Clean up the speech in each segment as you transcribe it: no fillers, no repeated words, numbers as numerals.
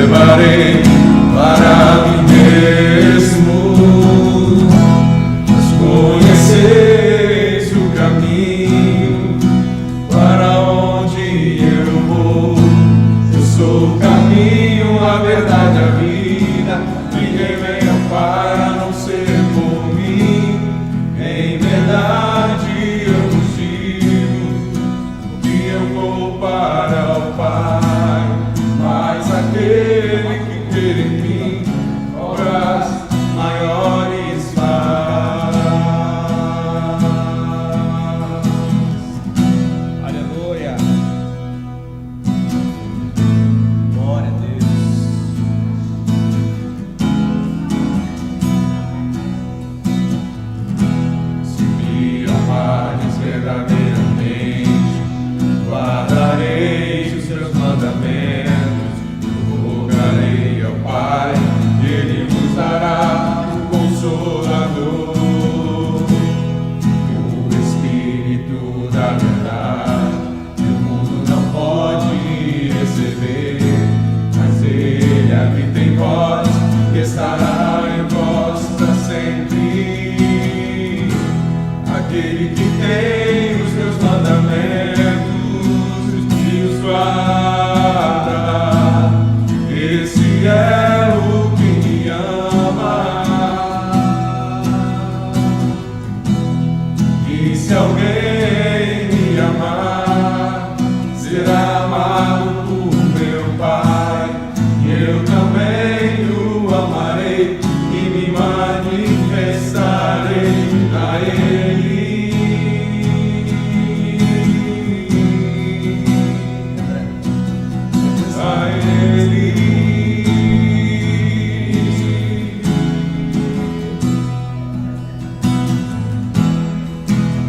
levarei para mim mesmo. Mas conheceis o caminho para onde eu vou. Eu sou o caminho, a verdade, a vida. Ninguém vem ao Pai a não ser por mim. Em verdade eu vos digo que eu vou para o Pai, mas aquele que crê em mim, obras maiores faz. Aleluia. Glória a Deus. Se me amares verdadeiramente, guardareis os seus mandamentos. Rogarei ao Pai, e Ele vos dará o Consolador, o Espírito da verdade, que o mundo não pode receber, mas Ele habita em vós, e estará em vós para sempre. Aquele que tem os meus mandamentos e os guarda, esse é o que me ama. E se alguém me amar, será amado por meu Pai, e eu também o amarei e me manifestarei a Ele. A Ele.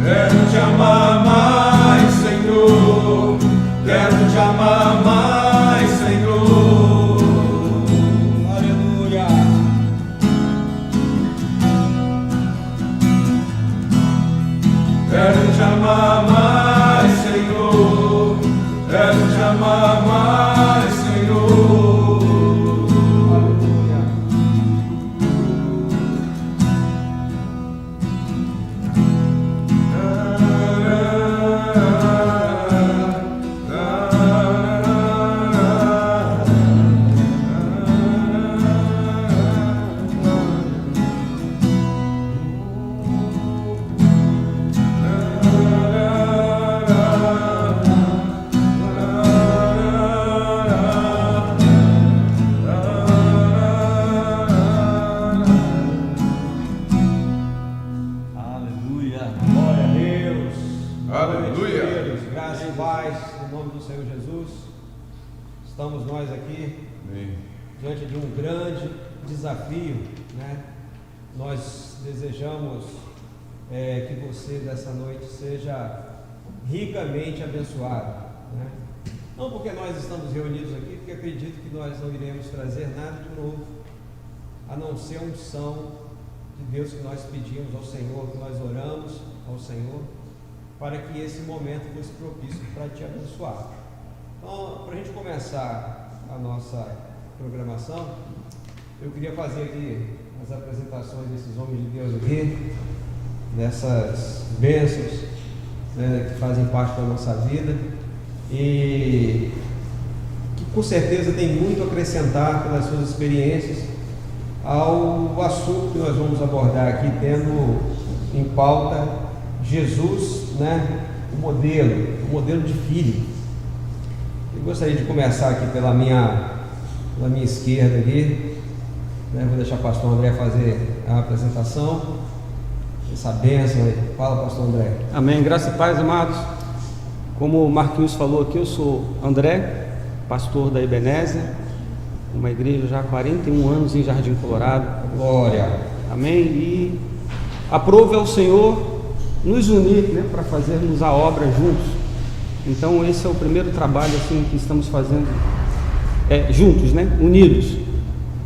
Quero te amar mais, Senhor. Quero te amar mais, Senhor. Aleluia. Quero te amar mais, Senhor. Quero te amar mais, Senhor. Aleluia. Aleluia. Glória a Deus. Aleluia. Queridos, graça e paz em nome do Senhor Jesus. Estamos nós aqui diante de um grande desafio, né? Nós desejamos que você dessa noite seja ricamente abençoado, né? Não porque nós estamos reunidos aqui, porque acredito que nós não iremos trazer nada de novo, a não ser a unção de Deus que nós pedimos ao Senhor, que nós oramos ao Senhor, para que esse momento fosse propício para te abençoar. Então, para a gente começar a nossa programação, eu queria fazer aqui as apresentações desses homens de Deus aqui, dessas bênçãos, né, que fazem parte da nossa vida e que com certeza tem muito a acrescentar pelas suas experiências ao assunto que nós vamos abordar aqui, tendo em pauta Jesus, né, o modelo de filho. Eu gostaria de começar aqui pela minha esquerda aqui, né, vou deixar o pastor André fazer a apresentação, essa bênção aí. Fala, pastor André. Amém, graça e paz, amados. Como o Marquinhos falou aqui, eu sou André, pastor da Ebenezer, uma igreja já há 41 anos em Jardim Colorado. Glória. Amém. E aprove ao Senhor nos unir, né, para fazermos a obra juntos. Então esse é o primeiro trabalho assim que estamos fazendo juntos, né, unidos,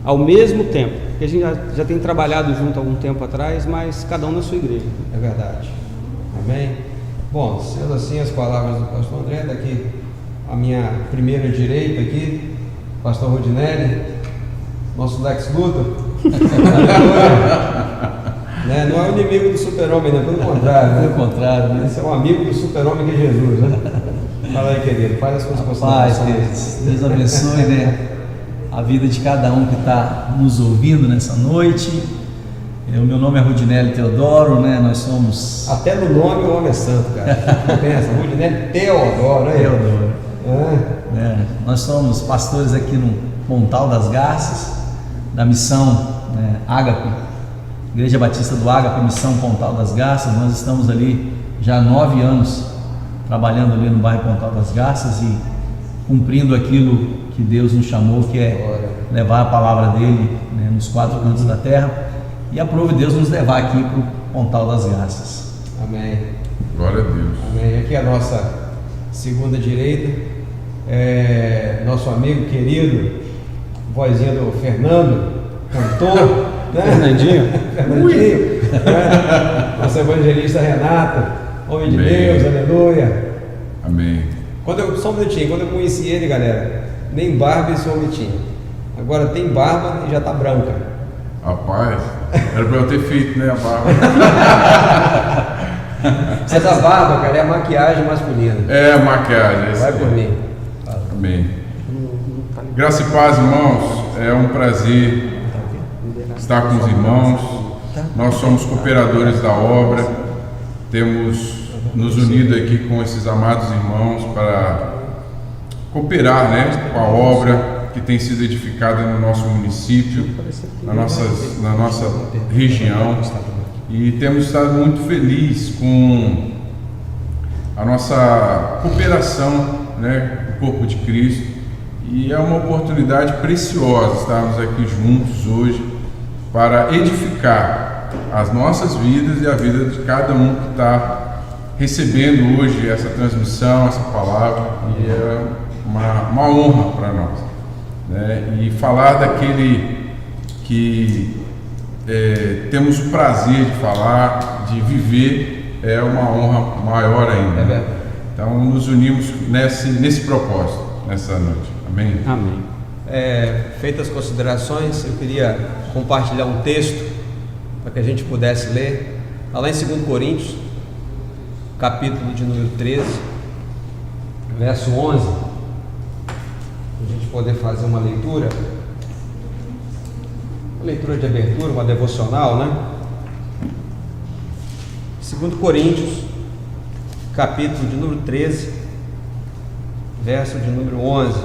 ao mesmo tempo. Porque a gente já tem trabalhado junto há algum tempo atrás, mas cada um na sua igreja. É verdade. Amém? Bom, sendo assim as palavras do pastor André, daqui a minha primeira direita aqui, Pastor Rudinelli, nosso Lex Luthor. Né? Não é o inimigo do super-homem, né? Pelo contrário. Né? Pelo contrário, né? Esse é um amigo do super-homem que é Jesus, né? Fala aí, querido, faz as suas Paz, considerações. Deus abençoe, né, a vida de cada um que está nos ouvindo nessa noite. O meu nome é Rudinelli Teodoro, né? Nós somos... Até no nome o homem é santo, cara. Pensa, Rudinelli Teodoro, né? Teodoro. É. Nós somos pastores aqui no Pontal das Garças, da missão, né, Ágape, Igreja Batista do Ágape, missão Pontal das Garças. Nós estamos ali já há 9 anos trabalhando ali no bairro Pontal das Garças e cumprindo aquilo que Deus nos chamou, que é levar a palavra dele, né, nos 4 cantos da terra, e aprove Deus nos levar aqui para o Pontal das Garças. Amém. Glória a Deus. Amém. Aqui é a nossa segunda direita, nosso amigo querido, vozinha do Fernando, cantor, né? Fernandinho. Fernandinho, né? Nossa evangelista Renata, homem de Amém. Deus, aleluia. Amém. Só um minutinho, quando eu conheci ele, galera, nem barba esse homem tinha. Agora tem barba e já tá branca. Rapaz, era pra eu ter feito, né, a barba. Mas a barba, cara, é a maquiagem masculina. É, maquiagem. Vai por mim. Amém. Graça e paz, irmãos. É um prazer estar com os irmãos. Nós somos cooperadores da obra. Temos nos unido aqui com esses amados irmãos para cooperar, né, com a obra que tem sido edificada no nosso município, na nossa região, e temos estado muito felizes com a nossa cooperação, né, com o corpo de Cristo, e é uma oportunidade preciosa estarmos aqui juntos hoje para edificar as nossas vidas e a vida de cada um que está recebendo hoje essa transmissão, essa palavra, e é uma honra para nós, né? E falar daquele que temos o prazer de falar, de viver, é uma honra maior ainda. Então nos unimos nesse propósito, nessa noite. Amém? Amém. Feitas as considerações, eu queria compartilhar um texto para que a gente pudesse ler. Está lá em 2 Coríntios, capítulo de número 13, verso 11, para a gente poder fazer uma leitura de abertura, uma devocional, né? 2 Coríntios, capítulo de número 13, verso de número 11.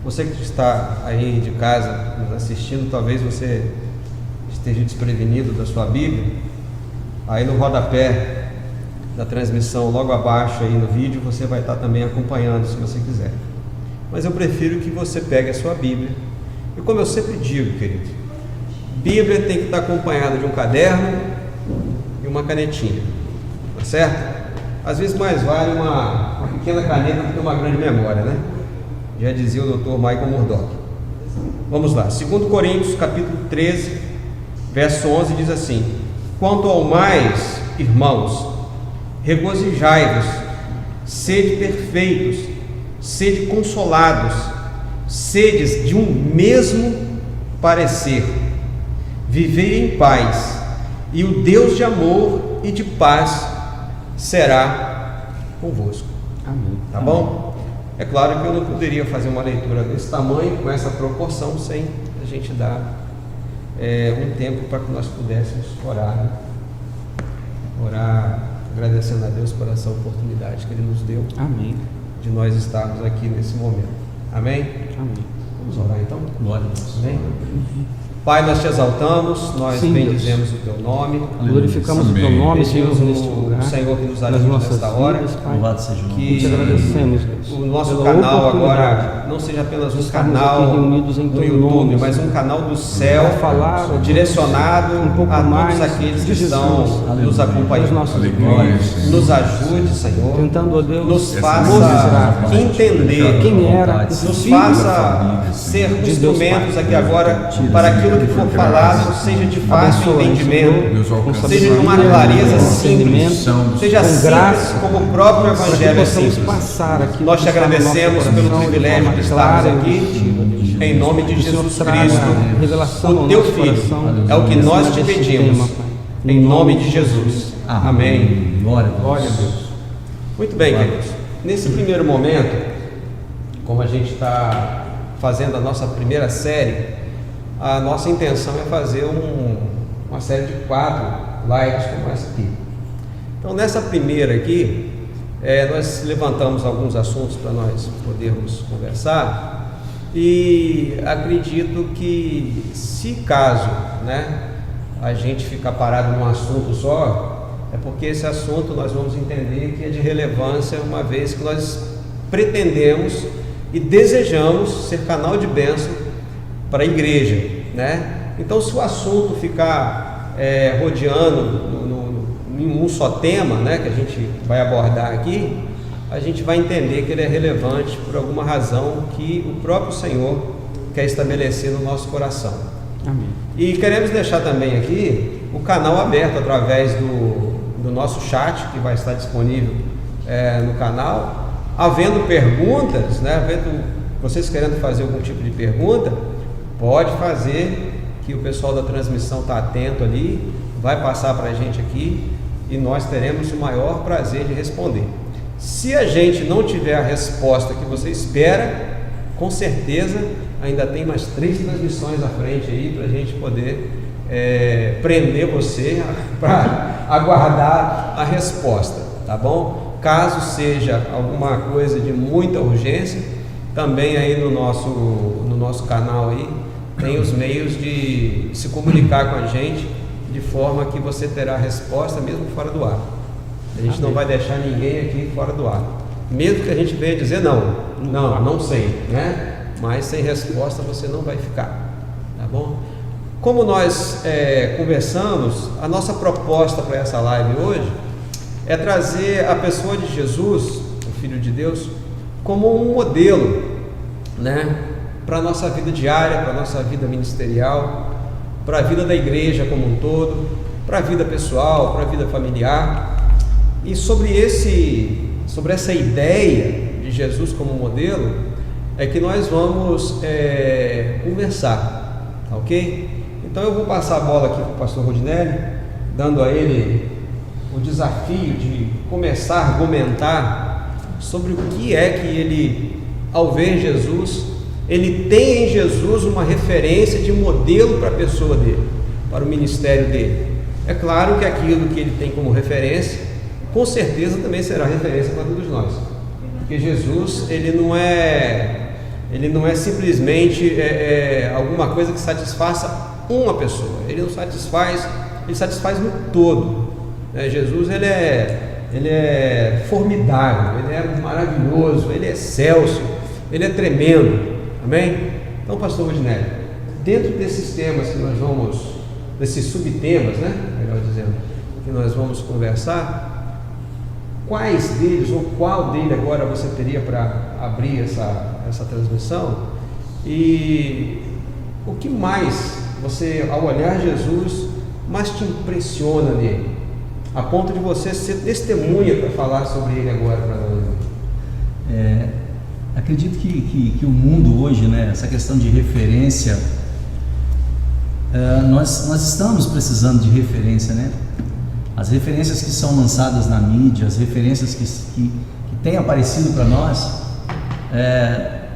Você que está aí de casa nos assistindo, talvez você esteja desprevenido da sua Bíblia. Aí no rodapé da transmissão, logo abaixo aí no vídeo, você vai estar também acompanhando, se você quiser. Mas eu prefiro que você pegue a sua Bíblia. E como eu sempre digo, querido, Bíblia tem que estar acompanhada de um caderno e uma canetinha, tá certo? Às vezes mais vale uma pequena caneta do que uma grande memória, né? Já dizia o Dr. Michael Murdock. Vamos lá, 2 Coríntios capítulo 13, verso 11 diz assim: quanto ao mais, irmãos, regozijai-vos, sede perfeitos, sede consolados, sedes de um mesmo parecer, vivei em paz, e o Deus de amor e de paz será convosco. Amém. Tá bom? É claro que eu não poderia fazer uma leitura desse tamanho, com essa proporção, sem a gente dar um tempo para que nós pudéssemos orar, né? Orar agradecendo a Deus por essa oportunidade que Ele nos deu. Amém. De nós estarmos aqui nesse momento. Amém? Amém. Vamos orar então? Glória a Deus. Amém? Pai, nós te exaltamos, nós Sim, bendizemos o teu nome, Glorificamos o teu Amém. nome, Senhor, pedimos neste lugar, o Senhor que nos nas ajude nossas nesta hora, vidas, Pai. Louvado seja o nome. que Te agradecemos, Deus, o nosso pela canal oportunidade agora não seja apenas um estarmos canal aqui reunidos em no teu YouTube, nome, mas Senhor. um canal do céu, Para falar direcionado um pouco a mais todos aqueles que de Jesus. estão nos Aleluia. Os acompanhando. nossos Alegria, irmãos, Senhor. Nos ajude, Senhor, tentando, ó Deus, nos Essa faça mostrar entender quem era esse nos filho faça ser de Deus, instrumentos Pai. aqui agora para aquilo aquilo que for falado seja de fácil Abençoa, entendimento, Senhor, seja de uma com clareza sabedoria, simples, com seja com simples graça, como o próprio para que Evangelho é possamos simples. passar aqui. Nós te agradecemos pelo privilégio de estarmos aqui, em nome de Jesus Cristo, o teu Filho. É o que nós te pedimos, em nome de Jesus. Amém. Glória a Glória a Deus. Muito bem, queridos. Nesse primeiro momento, como a gente está fazendo a nossa primeira série, a nossa intenção é fazer uma série de 4 lives como essa aqui. Então, nessa primeira aqui, nós levantamos alguns assuntos para nós podermos conversar, e acredito que, se caso, a gente ficar parado num assunto só, é porque esse assunto nós vamos entender que é de relevância, uma vez que nós pretendemos e desejamos ser canal de bênção para a igreja, Então, se o assunto ficar rodeando em um só tema, que a gente vai abordar aqui, a gente vai entender que ele é relevante por alguma razão que o próprio Senhor quer estabelecer no nosso coração. Amém. E queremos deixar também aqui o canal aberto através do nosso chat, que vai estar disponível no canal. Havendo perguntas, havendo vocês querendo fazer algum tipo de pergunta, pode fazer, que o pessoal da transmissão está atento ali, vai passar para a gente aqui e nós teremos o maior prazer de responder. Se a gente não tiver a resposta que você espera, com certeza ainda tem mais 3 transmissões à frente aí para a gente poder prender você para aguardar a resposta, tá bom? Caso seja alguma coisa de muita urgência, também aí no nosso canal aí tem os meios de se comunicar com a gente, de forma que você terá a resposta mesmo fora do ar. A gente não vai deixar ninguém aqui fora do ar, mesmo que a gente venha dizer não sei, mas sem resposta você não vai ficar, tá bom? Como nós conversamos, a nossa proposta para essa live hoje é trazer a pessoa de Jesus, o Filho de Deus, como um modelo, para a nossa vida diária, para a nossa vida ministerial, para a vida da igreja como um todo, para a vida pessoal, para a vida familiar. E sobre essa ideia de Jesus como modelo, é que nós vamos conversar, tá ok? Então eu vou passar a bola aqui para o pastor Rodinelli, dando a ele o desafio de começar a argumentar sobre o que é que ele, ao ver Jesus, ele tem em Jesus uma referência de modelo para a pessoa dele, para o ministério dele. É claro que aquilo que ele tem como referência, com certeza também será referência para todos nós, porque Jesus, ele não é simplesmente alguma coisa que satisfaça uma pessoa, ele não satisfaz, ele satisfaz no todo. Jesus, ele é formidável, ele é maravilhoso, ele é excelso, ele é tremendo, amém? Então, pastor Rodinelli, dentro desses temas que nós vamos, desses subtemas, melhor dizendo, que nós vamos conversar, quais deles, ou qual dele agora você teria para abrir essa transmissão, e o que mais você, ao olhar Jesus, mais te impressiona nele, a ponto de você ser testemunha para falar sobre ele agora para nós? Acredito que o mundo hoje, essa questão de referência, nós estamos precisando de referência, As referências que são lançadas na mídia, as referências que têm aparecido para nós,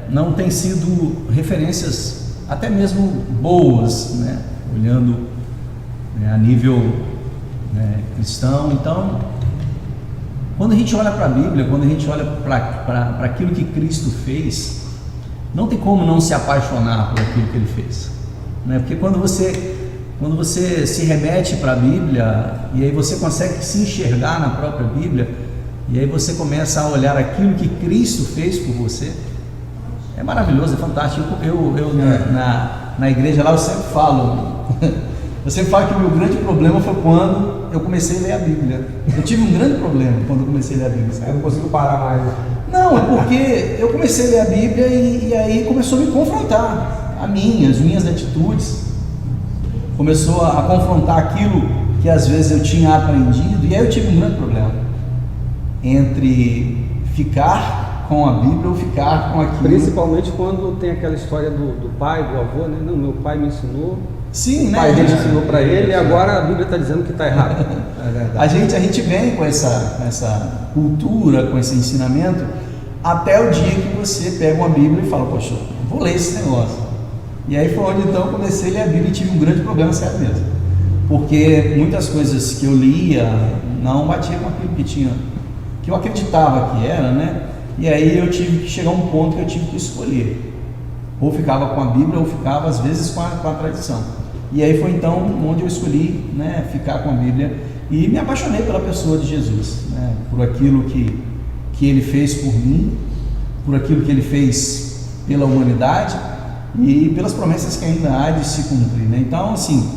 não têm sido referências até mesmo boas, olhando a nível cristão. Então, quando a gente olha para a Bíblia, quando a gente olha para aquilo que Cristo fez, não tem como não se apaixonar por aquilo que Ele fez, porque quando você se remete para a Bíblia, e aí você consegue se enxergar na própria Bíblia, e aí você começa a olhar aquilo que Cristo fez por você, é maravilhoso, é fantástico. Eu na igreja lá eu sempre falo que o meu grande problema foi quando eu comecei a ler a Bíblia. Eu tive um grande problema quando eu comecei a ler a Bíblia, Eu não consigo parar mais. Não, é porque eu comecei a ler a Bíblia e aí começou a me confrontar, as minhas atitudes. começou a confrontar aquilo que às vezes eu tinha aprendido, e aí eu tive um grande problema entre ficar com a Bíblia ou ficar com aquilo. Principalmente quando tem aquela história do pai, do avô, né? Não, meu pai me ensinou, Sim, o né? pai dele ensinou para ele, e agora a Bíblia está dizendo que está errado. É verdade. A gente vem com essa cultura, com esse ensinamento, até o dia que você pega uma Bíblia e fala, poxa, vou ler esse negócio. E aí foi onde então eu comecei a ler a Bíblia e tive um grande problema, sério mesmo. Porque muitas coisas que eu lia não batiam com aquilo que eu acreditava que era, né? E aí eu tive que chegar a um ponto que eu tive que escolher. Ou ficava com a Bíblia, ou ficava às vezes com a tradição. E aí foi então onde eu escolhi, né, ficar com a Bíblia e me apaixonei pela pessoa de Jesus, né, por aquilo que Ele fez por mim, por aquilo que Ele fez pela humanidade e pelas promessas que ainda há de se cumprir, né? Então, assim,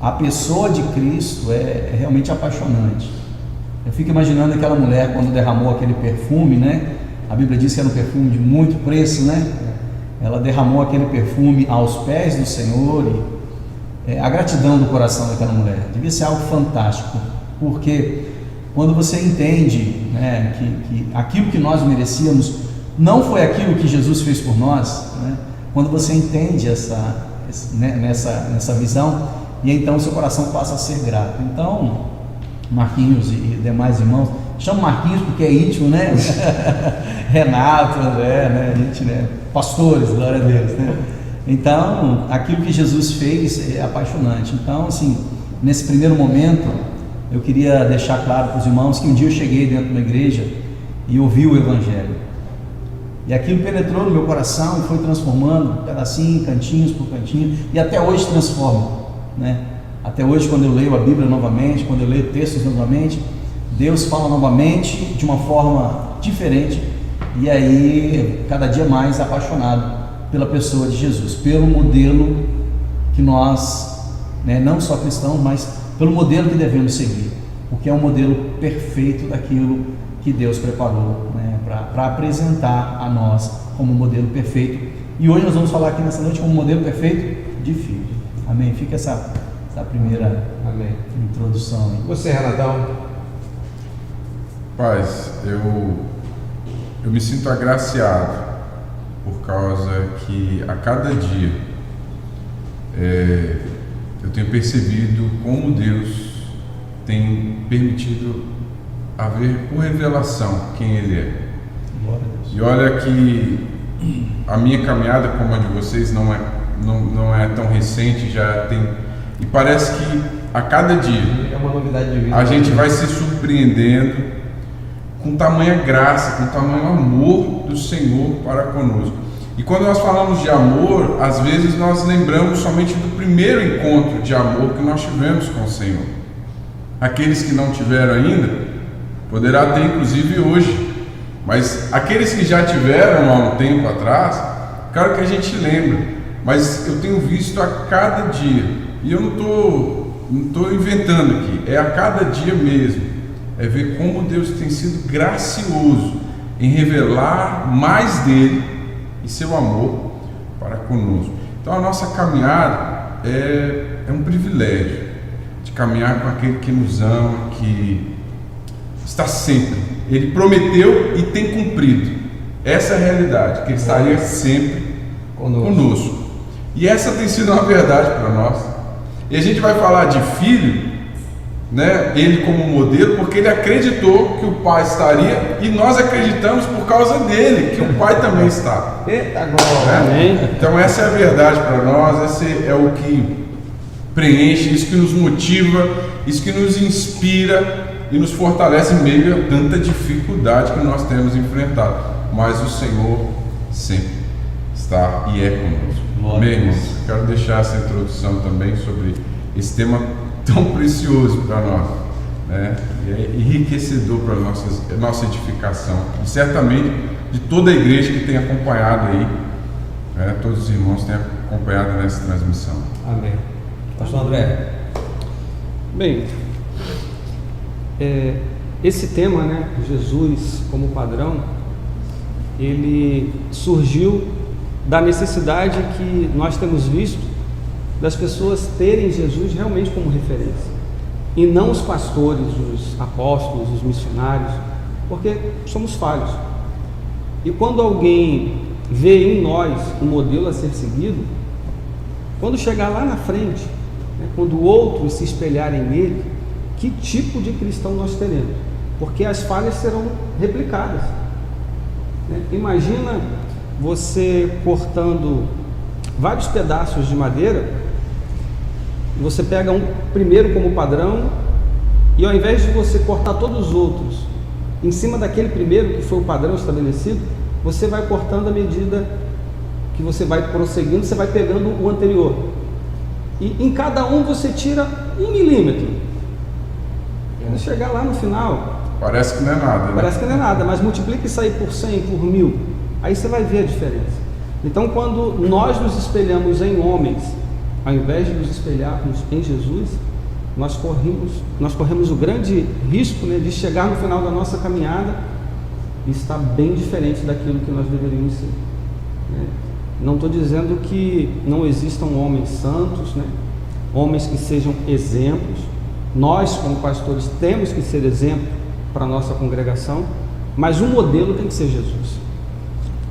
a pessoa de Cristo é realmente apaixonante. Eu fico imaginando aquela mulher quando derramou aquele perfume, né? A Bíblia diz que era um perfume de muito preço, né? Ela derramou aquele perfume aos pés do Senhor e a gratidão do coração daquela mulher devia ser algo fantástico, porque quando você entende, né, que aquilo que nós merecíamos não foi aquilo que Jesus fez por nós, né? Quando você entende nessa visão, e então seu coração passa a ser grato. Então, Marquinhos e demais irmãos, chamo Marquinhos porque é íntimo, né? Renato, André, né? A gente, né? Pastores, glória a Deus, né? Então, aquilo que Jesus fez é apaixonante. Então, assim, nesse primeiro momento, eu queria deixar claro para os irmãos que um dia eu cheguei dentro de uma igreja e ouvi o Evangelho. E aquilo penetrou no meu coração e foi transformando, pedacinho, cantinhos por cantinho, e até hoje transforma, né? Até hoje, quando eu leio a Bíblia novamente, quando eu leio textos novamente, Deus fala novamente de uma forma diferente, e aí, cada dia mais apaixonado pela pessoa de Jesus, pelo modelo que nós, né, não só cristãos, mas pelo modelo que devemos seguir, porque é um modelo perfeito daquilo que Deus preparou, né, para apresentar a nós como modelo perfeito. E hoje nós vamos falar aqui nessa noite como modelo perfeito de filho. Amém? Fica essa primeira Amém. introdução aí. Você, Renatão? Paz, eu me sinto agraciado por causa que a cada dia eu tenho percebido como Deus tem permitido haver por revelação quem Ele é. Glória a Deus. E olha que a minha caminhada, como a de vocês, não é tão recente, já tem, e parece que a cada dia É uma novidade de vida. a gente vai se surpreendendo com tamanha graça, com tamanho amor do Senhor para conosco. E quando nós falamos de amor, às vezes nós lembramos somente do primeiro encontro de amor que nós tivemos com o Senhor. Aqueles que não tiveram ainda, poderá ter inclusive hoje, mas aqueles que já tiveram há um tempo atrás, claro que a gente lembra, mas eu tenho visto a cada dia, e eu não estou inventando aqui, é a cada dia mesmo, é ver como Deus tem sido gracioso em revelar mais dele e seu amor para conosco. Então a nossa caminhada é um privilégio de caminhar com aquele que nos ama, que está sempre, ele prometeu e tem cumprido. Essa é a realidade, que ele estaria sempre conosco. E essa tem sido uma verdade para nós. E a gente vai falar de filho, né? Ele como modelo, porque ele acreditou que o pai estaria, e nós acreditamos por causa dele que o pai também está. Eita glória! Né? Então essa é a verdade para nós, esse é o que preenche, isso que nos motiva, isso que nos inspira e nos fortalece em meio a tanta dificuldade que nós temos enfrentado. Mas o Senhor sempre está e é conosco. Amém, irmãos? Quero deixar essa introdução também sobre esse tema tão precioso para nós, né? E é enriquecedor para a nossa edificação, e certamente de toda a igreja que tem acompanhado aí, né? Todos os irmãos têm acompanhado nessa transmissão. Amém. Pastor André. Bem, esse tema, né, Jesus como padrão, ele surgiu da necessidade que nós temos visto das pessoas terem Jesus realmente como referência, e não os pastores, os apóstolos, os missionários, porque somos falhos. E quando alguém vê em nós um modelo a ser seguido, quando chegar lá na frente, né, quando outros se espelharem nele, que tipo de cristão nós teremos? Porque as falhas serão replicadas, né? Imagina você cortando vários pedaços de madeira, você pega um primeiro como padrão, e ao invés de você cortar todos os outros em cima daquele primeiro que foi o padrão estabelecido, você vai cortando à medida que você vai prosseguindo, você vai pegando o anterior, e em cada um você tira 1 milímetro. Quando chegar lá no final, Parece que não é nada, né? parece que não é nada, mas multiplica isso aí por 100, por 1000, aí você vai ver a diferença. Então, quando nós nos espelhamos em homens, ao invés de nos espelharmos em Jesus, nós corremos o grande risco, né, de chegar no final da nossa caminhada e estar bem diferente daquilo que nós deveríamos ser, né? Não estou dizendo que não existam homens santos, né, homens que sejam exemplos. Nós, como pastores, temos que ser exemplo para a nossa congregação, mas o modelo tem que ser Jesus.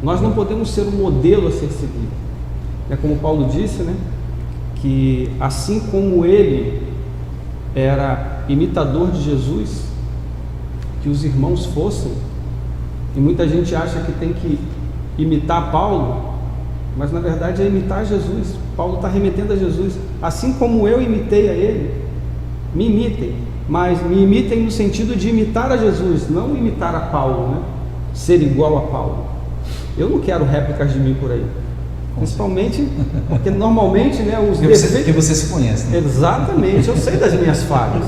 Nós não podemos ser um modelo a ser seguido. É como Paulo disse, né, que assim como ele era imitador de Jesus, que os irmãos fossem. E muita gente acha que tem que imitar Paulo, mas na verdade é imitar Jesus. Paulo está remetendo a Jesus. Assim como eu imitei a ele, me imitem, mas me imitem no sentido de imitar a Jesus, não imitar a Paulo, né? Ser igual a Paulo. Eu não quero réplicas de mim por aí, principalmente porque normalmente, né, os porque você se conhece, né? Exatamente, eu sei das minhas falhas.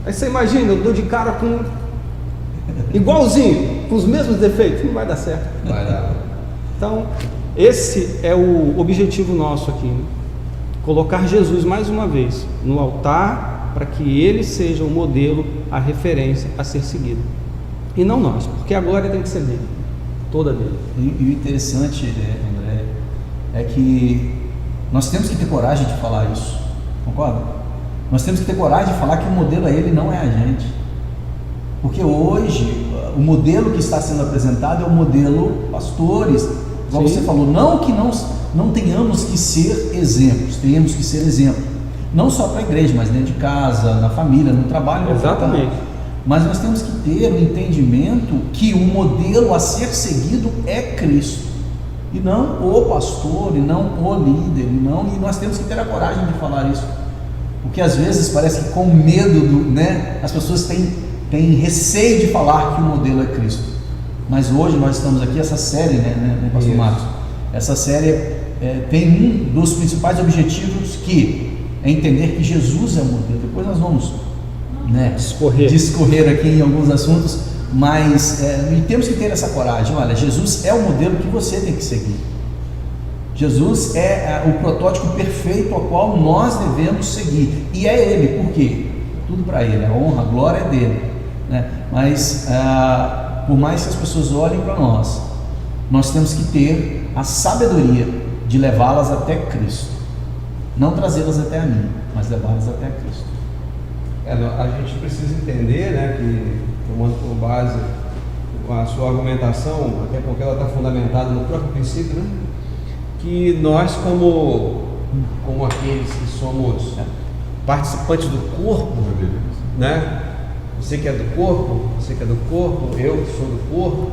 Aí você imagina, eu dou de cara com igualzinho, com os mesmos defeitos, não vai dar certo. Vai dar. Então, esse é o objetivo nosso aqui, né? Colocar Jesus mais uma vez no altar, para que ele seja o modelo, a referência a ser seguido, e não nós, porque a glória tem que ser dele, toda dele. E o interessante, André, é que nós temos que ter coragem de falar isso, concorda? Nós temos que ter coragem de falar que o modelo a ele não é a gente, porque hoje o modelo que está sendo apresentado é o modelo pastores, igual Sim. você falou, não que não tenhamos que ser exemplos, tenhamos que ser exemplo, não só para a igreja, mas dentro de casa, na família, no trabalho. Exatamente. Mas nós temos que ter o entendimento que o modelo a ser seguido é Cristo, e não o pastor, e não o líder, e nós temos que ter a coragem de falar isso, porque às vezes parece que com medo as pessoas têm receio de falar que o modelo é Cristo. Mas hoje nós estamos aqui, essa série, né, Pastor Isso. Marcos? Essa série tem um dos principais objetivos, que é entender que Jesus é o modelo. Depois nós vamos discorrer aqui em alguns assuntos, mas e temos que ter essa coragem. Olha, Jesus é o modelo que você tem que seguir. Jesus é o protótipo perfeito ao qual nós devemos seguir, e é Ele. Por quê? Tudo para Ele, a honra, a glória é dele, né? Mas por mais que as pessoas olhem para nós temos que ter a sabedoria de levá-las até Cristo, não trazê-las até a mim, mas levá-las até Cristo. A gente precisa entender, né, que tomando por base a sua argumentação, até porque ela está fundamentada no próprio princípio, né, que nós como aqueles que somos participantes do corpo, né, você que é do corpo, eu que sou do corpo,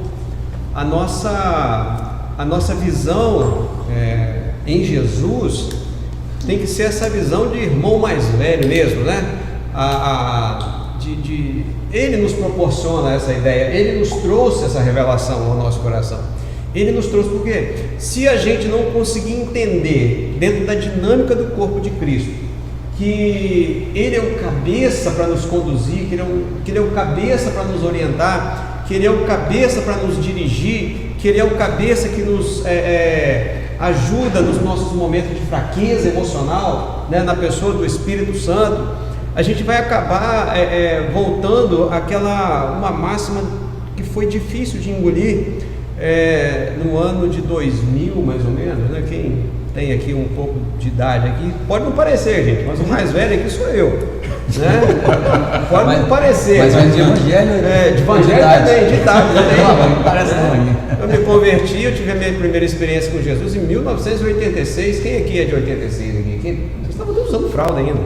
a nossa visão em Jesus tem que ser essa visão de irmão mais velho mesmo, né? Ele nos proporciona essa ideia, ele nos trouxe essa revelação ao nosso coração. Ele nos trouxe porque, se a gente não conseguir entender, dentro da dinâmica do corpo de Cristo, que Ele é o cabeça para nos conduzir, que Ele é o cabeça para nos orientar, que Ele é o cabeça para nos dirigir, que Ele é o cabeça que nos ajuda nos nossos momentos de fraqueza emocional, né, na pessoa do Espírito Santo, a gente vai acabar voltando uma máxima que foi difícil de engolir no ano de 2000, mais ou menos, né? tem aqui um pouco de idade aqui, pode não parecer, gente, mas o mais velho aqui sou eu, né? Pode não parecer. Mas de evangelho? De evangelho também, de idade também. Não parece não aqui. Eu me converti, eu tive a minha primeira experiência com Jesus em 1986. Quem aqui é de 86 aqui? Vocês estavam todos usando fralda ainda.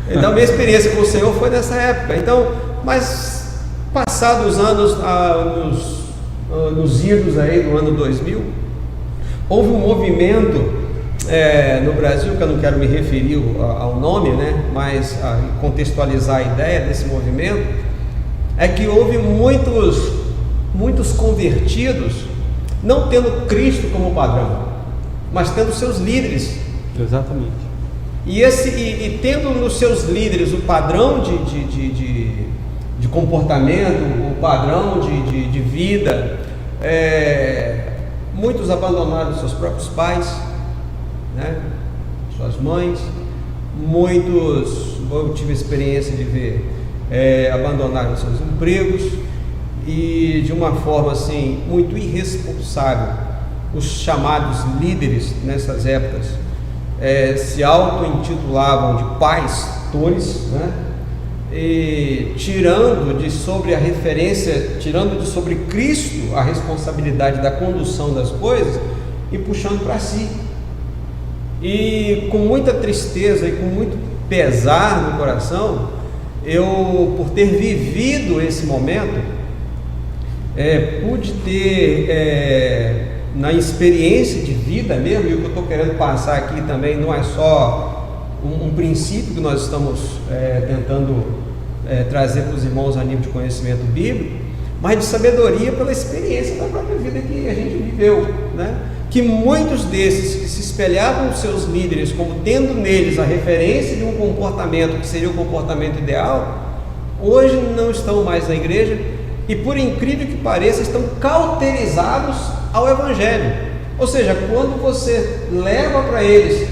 Então minha experiência com o Senhor foi nessa época. Então, mas passados os anos, nos idos aí do ano 2000, houve um movimento no Brasil, que eu não quero me referir ao nome, né, mas contextualizar a ideia desse movimento, é que houve muitos convertidos, não tendo Cristo como padrão, mas tendo seus líderes. Exatamente. E tendo nos seus líderes o padrão de comportamento, o padrão de vida, muitos abandonaram seus próprios pais, né, suas mães, muitos, eu tive a experiência de ver, abandonaram seus empregos, e de uma forma assim muito irresponsável, os chamados líderes nessas épocas se auto-intitulavam de pastores, né? E tirando de sobre Cristo a responsabilidade da condução das coisas e puxando para si. E com muita tristeza e com muito pesar no coração, eu, por ter vivido esse momento, pude ter na experiência de vida mesmo, e o que eu estou querendo passar aqui também não é só um princípio que nós estamos tentando trazer para os irmãos a nível de conhecimento bíblico, mas de sabedoria pela experiência da própria vida que a gente viveu, né? Que muitos desses que se espelhavam os seus líderes como tendo neles a referência de um comportamento que seria o comportamento ideal, hoje não estão mais na igreja e, por incrível que pareça, estão cauterizados ao Evangelho. Ou seja, quando você leva para eles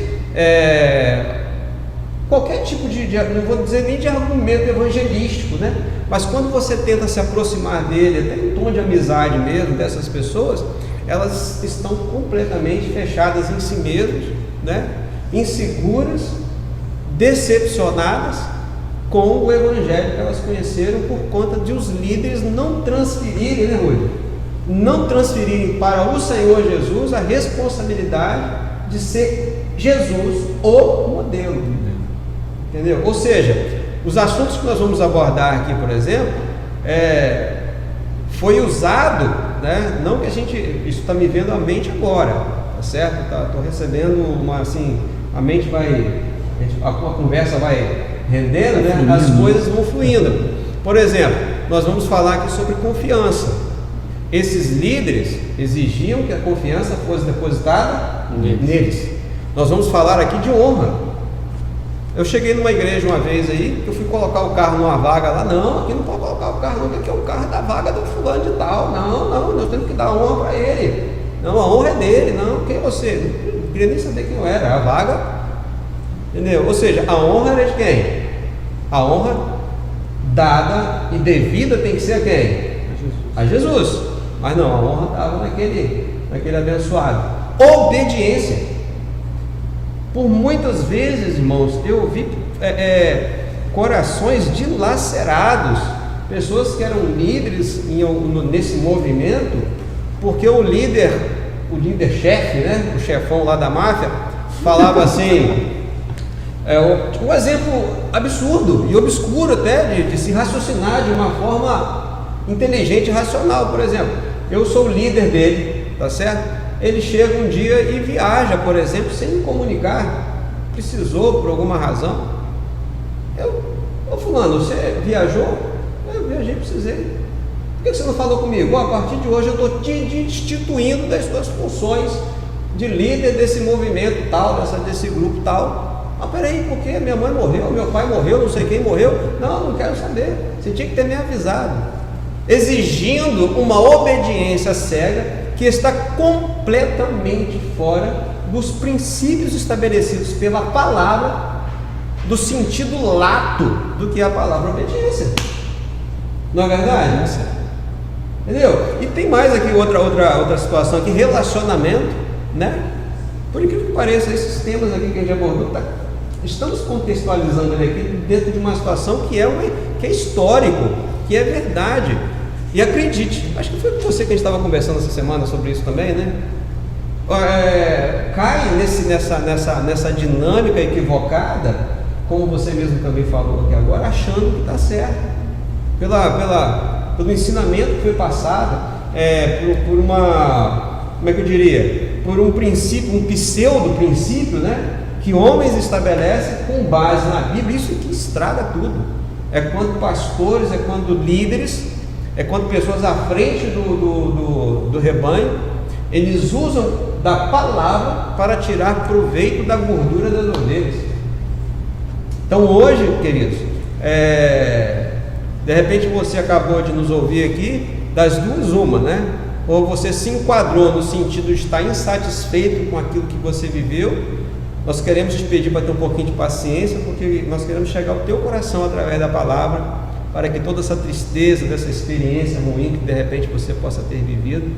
qualquer tipo não vou dizer nem de argumento evangelístico, né? Mas quando você tenta se aproximar dele, até em tom de amizade mesmo, dessas pessoas, elas estão completamente fechadas em si mesmas, né? Inseguras, decepcionadas com o Evangelho que elas conheceram, por conta de os líderes não transferirem, né, Rui? Não transferirem para o Senhor Jesus a responsabilidade de ser Jesus o modelo, entendeu? Ou seja, os assuntos que nós vamos abordar aqui, por exemplo, foi usado, né? Não que isso está me vendo a mente agora, tá certo? Estou recebendo a mente a conversa vai rendendo, né? As coisas vão fluindo. Por exemplo, nós vamos falar aqui sobre confiança. Esses líderes exigiam que a confiança fosse depositada neles. Nós vamos falar aqui de honra. Eu cheguei numa igreja uma vez aí, eu fui colocar o carro numa vaga lá, não, aqui não pode colocar o carro não, aqui é o carro da vaga do fulano de tal, não, nós temos que dar honra para ele, não, a honra é dele, não, quem é você? Não queria nem saber quem eu era, a vaga, entendeu? Ou seja, a honra era de quem? A honra dada e devida tem que ser a quem? A Jesus. Mas não, a honra estava naquele abençoado. Obediência. Por muitas vezes, irmãos, eu vi corações dilacerados, pessoas que eram líderes nesse movimento, porque o líder-chefe, né, o chefão lá da máfia, falava assim, um exemplo absurdo e obscuro até, de se raciocinar de uma forma inteligente e racional. Por exemplo, eu sou o líder dele, tá certo? Ele chega um dia e viaja, por exemplo, sem me comunicar, precisou por alguma razão. Ô fulano, você viajou? Eu viajei, precisei. Por que você não falou comigo? A partir de hoje eu estou te destituindo das suas funções de líder desse movimento tal, desse grupo tal. Ah, peraí, porque minha mãe morreu, meu pai morreu, não sei quem morreu. Não quero saber, você tinha que ter me avisado. Exigindo uma obediência cega que está completamente fora dos princípios estabelecidos pela palavra, do sentido lato do que é a palavra obediência. Não é verdade? Entendeu? E tem mais aqui outra situação aqui, relacionamento, né? Por incrível que pareça, esses temas aqui que a gente abordou, estamos contextualizando ele aqui dentro de uma situação que é histórico, que é verdade. E acredite, acho que foi com você que a gente estava conversando essa semana sobre isso também, né? Cai nessa dinâmica equivocada, como você mesmo também falou aqui agora, achando que está certo, pelo ensinamento que foi passado, por uma, como é que eu diria, por um princípio, um pseudo-princípio, né? Que homens estabelecem com base na Bíblia. Isso que estraga tudo. É quando pastores, é quando líderes, é quando pessoas à frente do rebanho, eles usam da palavra para tirar proveito da gordura das ovelhas. Então hoje, queridos, de repente você acabou de nos ouvir aqui, das duas uma, né? Ou você se enquadrou no sentido de estar insatisfeito com aquilo que você viveu. Nós queremos te pedir para ter um pouquinho de paciência, porque nós queremos chegar ao teu coração através da palavra, para que toda essa tristeza, dessa experiência ruim que de repente você possa ter vivido,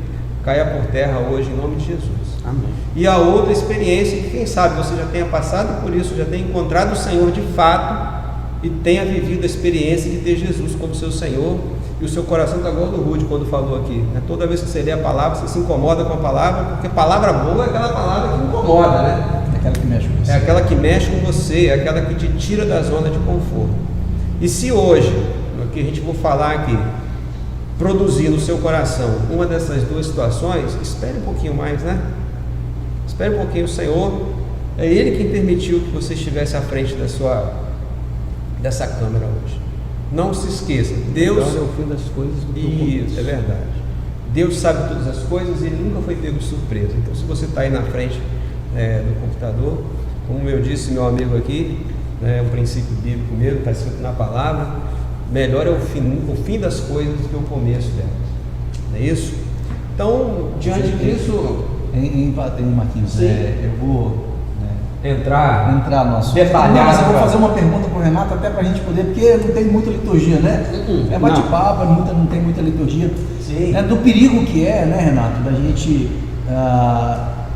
caia por terra hoje em nome de Jesus. Amém. E a outra experiência, que quem sabe você já tenha passado por isso, já tenha encontrado o Senhor de fato e tenha vivido a experiência de ter Jesus como seu Senhor, e o seu coração está igual do Rude quando falou aqui, né? Toda vez que você lê a palavra, você se incomoda com a palavra, porque palavra boa é aquela palavra que incomoda, né? Aquela que mexe com você. É aquela que mexe com você, é aquela que te tira da zona de conforto. E se hoje, no que a gente vai falar aqui, produzir no seu coração uma dessas duas situações, espere um pouquinho mais, né? Espere um pouquinho, o Senhor, é Ele quem permitiu que você estivesse à frente dessa câmera hoje. Não se esqueça, Deus é o fim das coisas do Isso, é verdade. Deus sabe todas as coisas e Ele nunca foi pego de surpresa. Então, se você está aí na frente do computador, como eu disse meu amigo aqui, um princípio bíblico mesmo, está escrito na palavra, melhor é o fim das coisas do que o começo delas. Não é isso? Então, diante disso, Marquinhos, eu vou entrar no assunto. detalhar. Mas eu vou fazer uma pergunta para o Renato, até para a gente poder, porque não tem muita liturgia, né? É bate-papo, não tem muita liturgia. Sim. Do perigo que é, né, Renato, da gente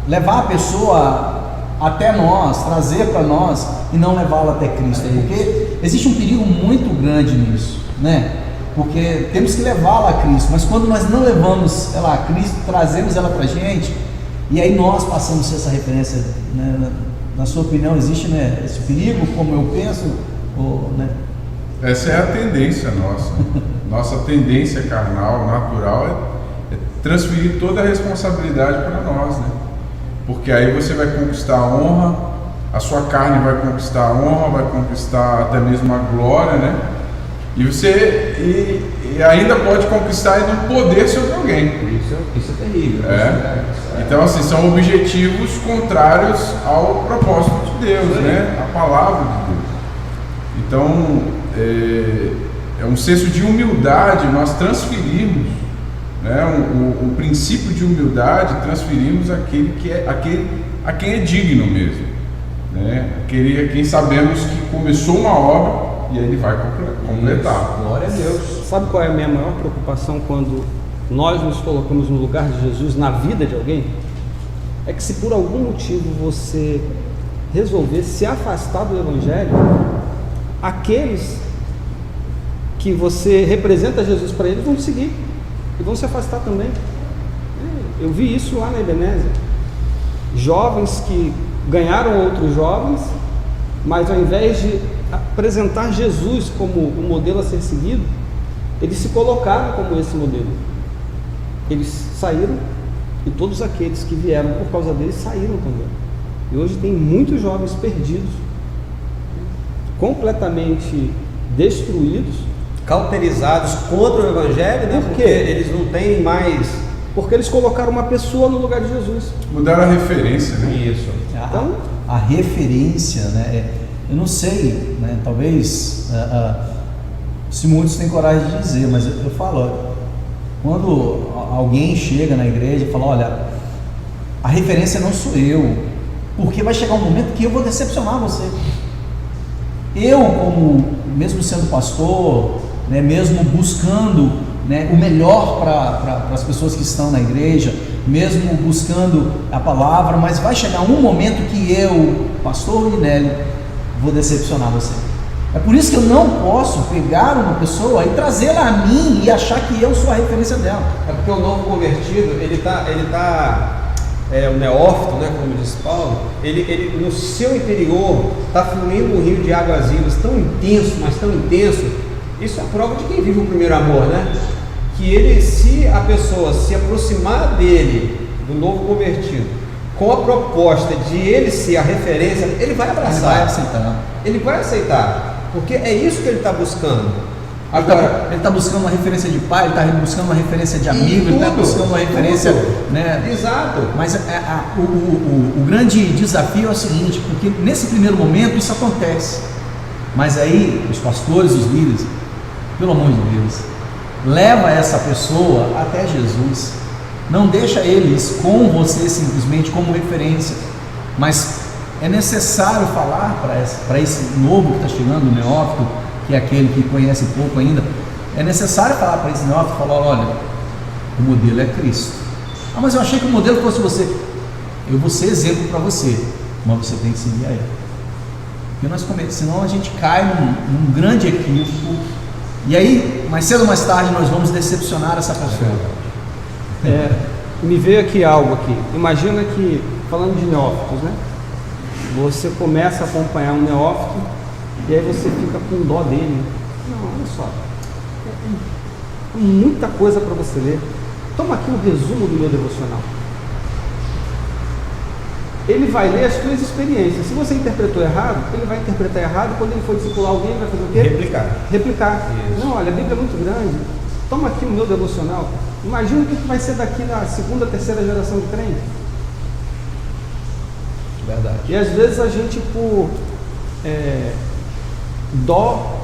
levar a pessoa até nós, trazer para nós e não levá-la até Cristo, porque existe um perigo muito grande nisso, né? Porque temos que levá-la a Cristo, mas quando nós não levamos ela a Cristo, trazemos ela para a gente, e aí nós passamos a ser essa referência, né? Na sua opinião, existe, né, esse perigo, como eu penso, né? Essa é a tendência nossa. Nossa tendência carnal, natural, é transferir toda a responsabilidade para nós, né? Porque aí você vai conquistar a honra, a sua carne vai conquistar a honra, vai conquistar até mesmo a glória, né? E você ainda pode conquistar ainda um poder sobre alguém. Isso é terrível. Então, assim, são objetivos contrários ao propósito de Deus, né? A palavra de Deus. Então, é um senso de humildade nós transferirmos, né? O princípio de humildade transferimos a quem é digno mesmo, né? Aquele a quem sabemos que começou uma obra e ele vai completar. Glória a Deus. Sabe qual é a minha maior preocupação quando nós nos colocamos no lugar de Jesus na vida de alguém? É que se por algum motivo você resolver se afastar do Evangelho, aqueles que você representa Jesus para eles vão te seguir e vão se afastar também. Eu vi isso lá na Ebenezer. Jovens que ganharam outros jovens, mas ao invés de apresentar Jesus como o modelo a ser seguido, eles se colocaram como esse modelo. Eles saíram e todos aqueles que vieram por causa deles saíram também. E hoje tem muitos jovens perdidos, completamente destruídos, Cauterizados contra o Evangelho, né? Por quê? Porque eles não têm mais. porque eles colocaram uma pessoa no lugar de Jesus. Mudaram a referência, né? Isso. Então, A referência, né? Eu não sei, né? Talvez se muitos têm coragem de dizer, mas eu falo, quando alguém chega na igreja e fala, olha, a referência não sou eu, porque vai chegar um momento que eu vou decepcionar você. Eu, como mesmo sendo pastor, né, mesmo buscando né, o melhor para as pessoas que estão na igreja, mesmo buscando a palavra, mas vai chegar um momento que eu, pastor Linélio, vou decepcionar você. É por isso que eu não posso pegar uma pessoa e trazê-la a mim e achar que eu sou a referência dela. É porque o novo convertido, o neófito, né, como diz Paulo, ele no seu interior está fluindo um rio de águas vivas tão intenso, mas tão intenso. Isso é prova de quem vive o primeiro amor, né? Que ele, se a pessoa se aproximar dele, do novo convertido, com a proposta de ele ser a referência, ele vai abraçar. Ele vai aceitar. Ele vai aceitar, porque é isso que ele está buscando. Agora, ele está buscando uma referência de pai, ele está buscando uma referência de amigo, ele está buscando uma referência, né? Exato. Mas o grande desafio é o seguinte, porque nesse primeiro momento isso acontece, mas aí os pastores, os líderes, pelo amor de Deus, leva essa pessoa até Jesus, não deixa eles com você simplesmente como referência, mas é necessário falar para esse novo que está chegando, o neófito, que é aquele que conhece pouco ainda, é necessário falar para esse neófito, falar, olha, o modelo é Cristo. Ah, mas eu achei que o modelo fosse você. Eu vou ser exemplo para você, mas você tem que seguir a ele. Porque senão a gente cai num grande equívoco, e aí, mais cedo ou mais tarde, nós vamos decepcionar essa pessoa. Me veio aqui algo aqui. Imagina que, falando de neófitos, né? Você começa a acompanhar um neófito e aí você fica com dó dele. Não, olha só, é muita coisa para você ler. Toma aqui um resumo do meu devocional. Ele vai ler as suas experiências. Se você interpretou errado, ele vai interpretar errado. Quando ele for discipular alguém, ele vai fazer o quê? Replicar. Isso. Não, olha, a Bíblia é muito grande. Toma aqui o meu devocional. Imagina o que vai ser daqui na segunda, terceira geração de crente. Verdade. E às vezes a gente, por dó,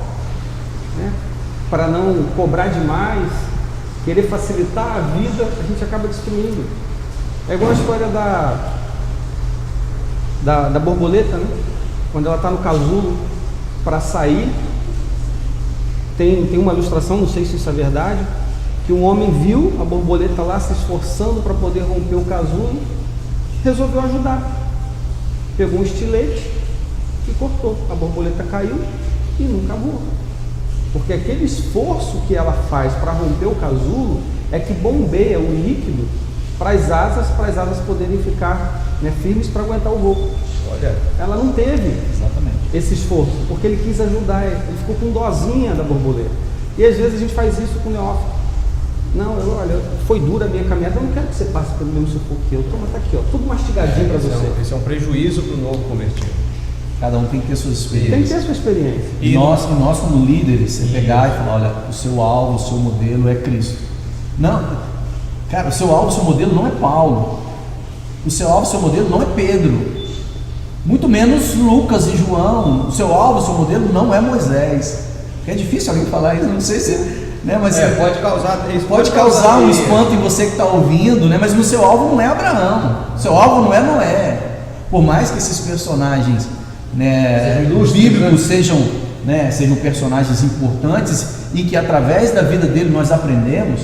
né, para não cobrar demais, querer facilitar a vida, a gente acaba destruindo. É igual a história da borboleta, né? Quando ela está no casulo para sair, tem uma ilustração, não sei se isso é verdade, que um homem viu a borboleta lá se esforçando para poder romper o casulo, resolveu ajudar, pegou um estilete e cortou, a borboleta caiu e nunca voou, porque aquele esforço que ela faz para romper o casulo é que bombeia o líquido para as asas poderem ficar, né, firmes para aguentar o voo. Olha, ela não teve Exatamente. esse esforço, porque ele quis ajudar, ele ficou com dozinha da borboleta. E às vezes a gente faz isso com o neófito. Não, olha, foi dura a minha caminhada, eu não quero que você passe pelo mesmo sufoco que eu. Toma, tá aqui, ó, tudo mastigadinho para você. Esse é um prejuízo para o novo convertido. Cada um tem que ter suas experiências. Tem que ter a sua experiência. E nós como líderes, você pegar e falar, olha, o seu alvo, o seu modelo é Cristo. Não, cara, o seu alvo, o seu modelo não é Paulo. O seu alvo, o seu modelo não é Pedro. Muito menos Lucas e João. O seu alvo, o seu modelo não é Moisés. É difícil alguém falar isso, não sei se... Né, mas pode causar um espanto em você que está ouvindo, né, mas o seu alvo não é Abraão. O seu alvo não é Noé. Por mais que esses personagens, né, bíblicos sejam personagens importantes e que através da vida dele nós aprendemos,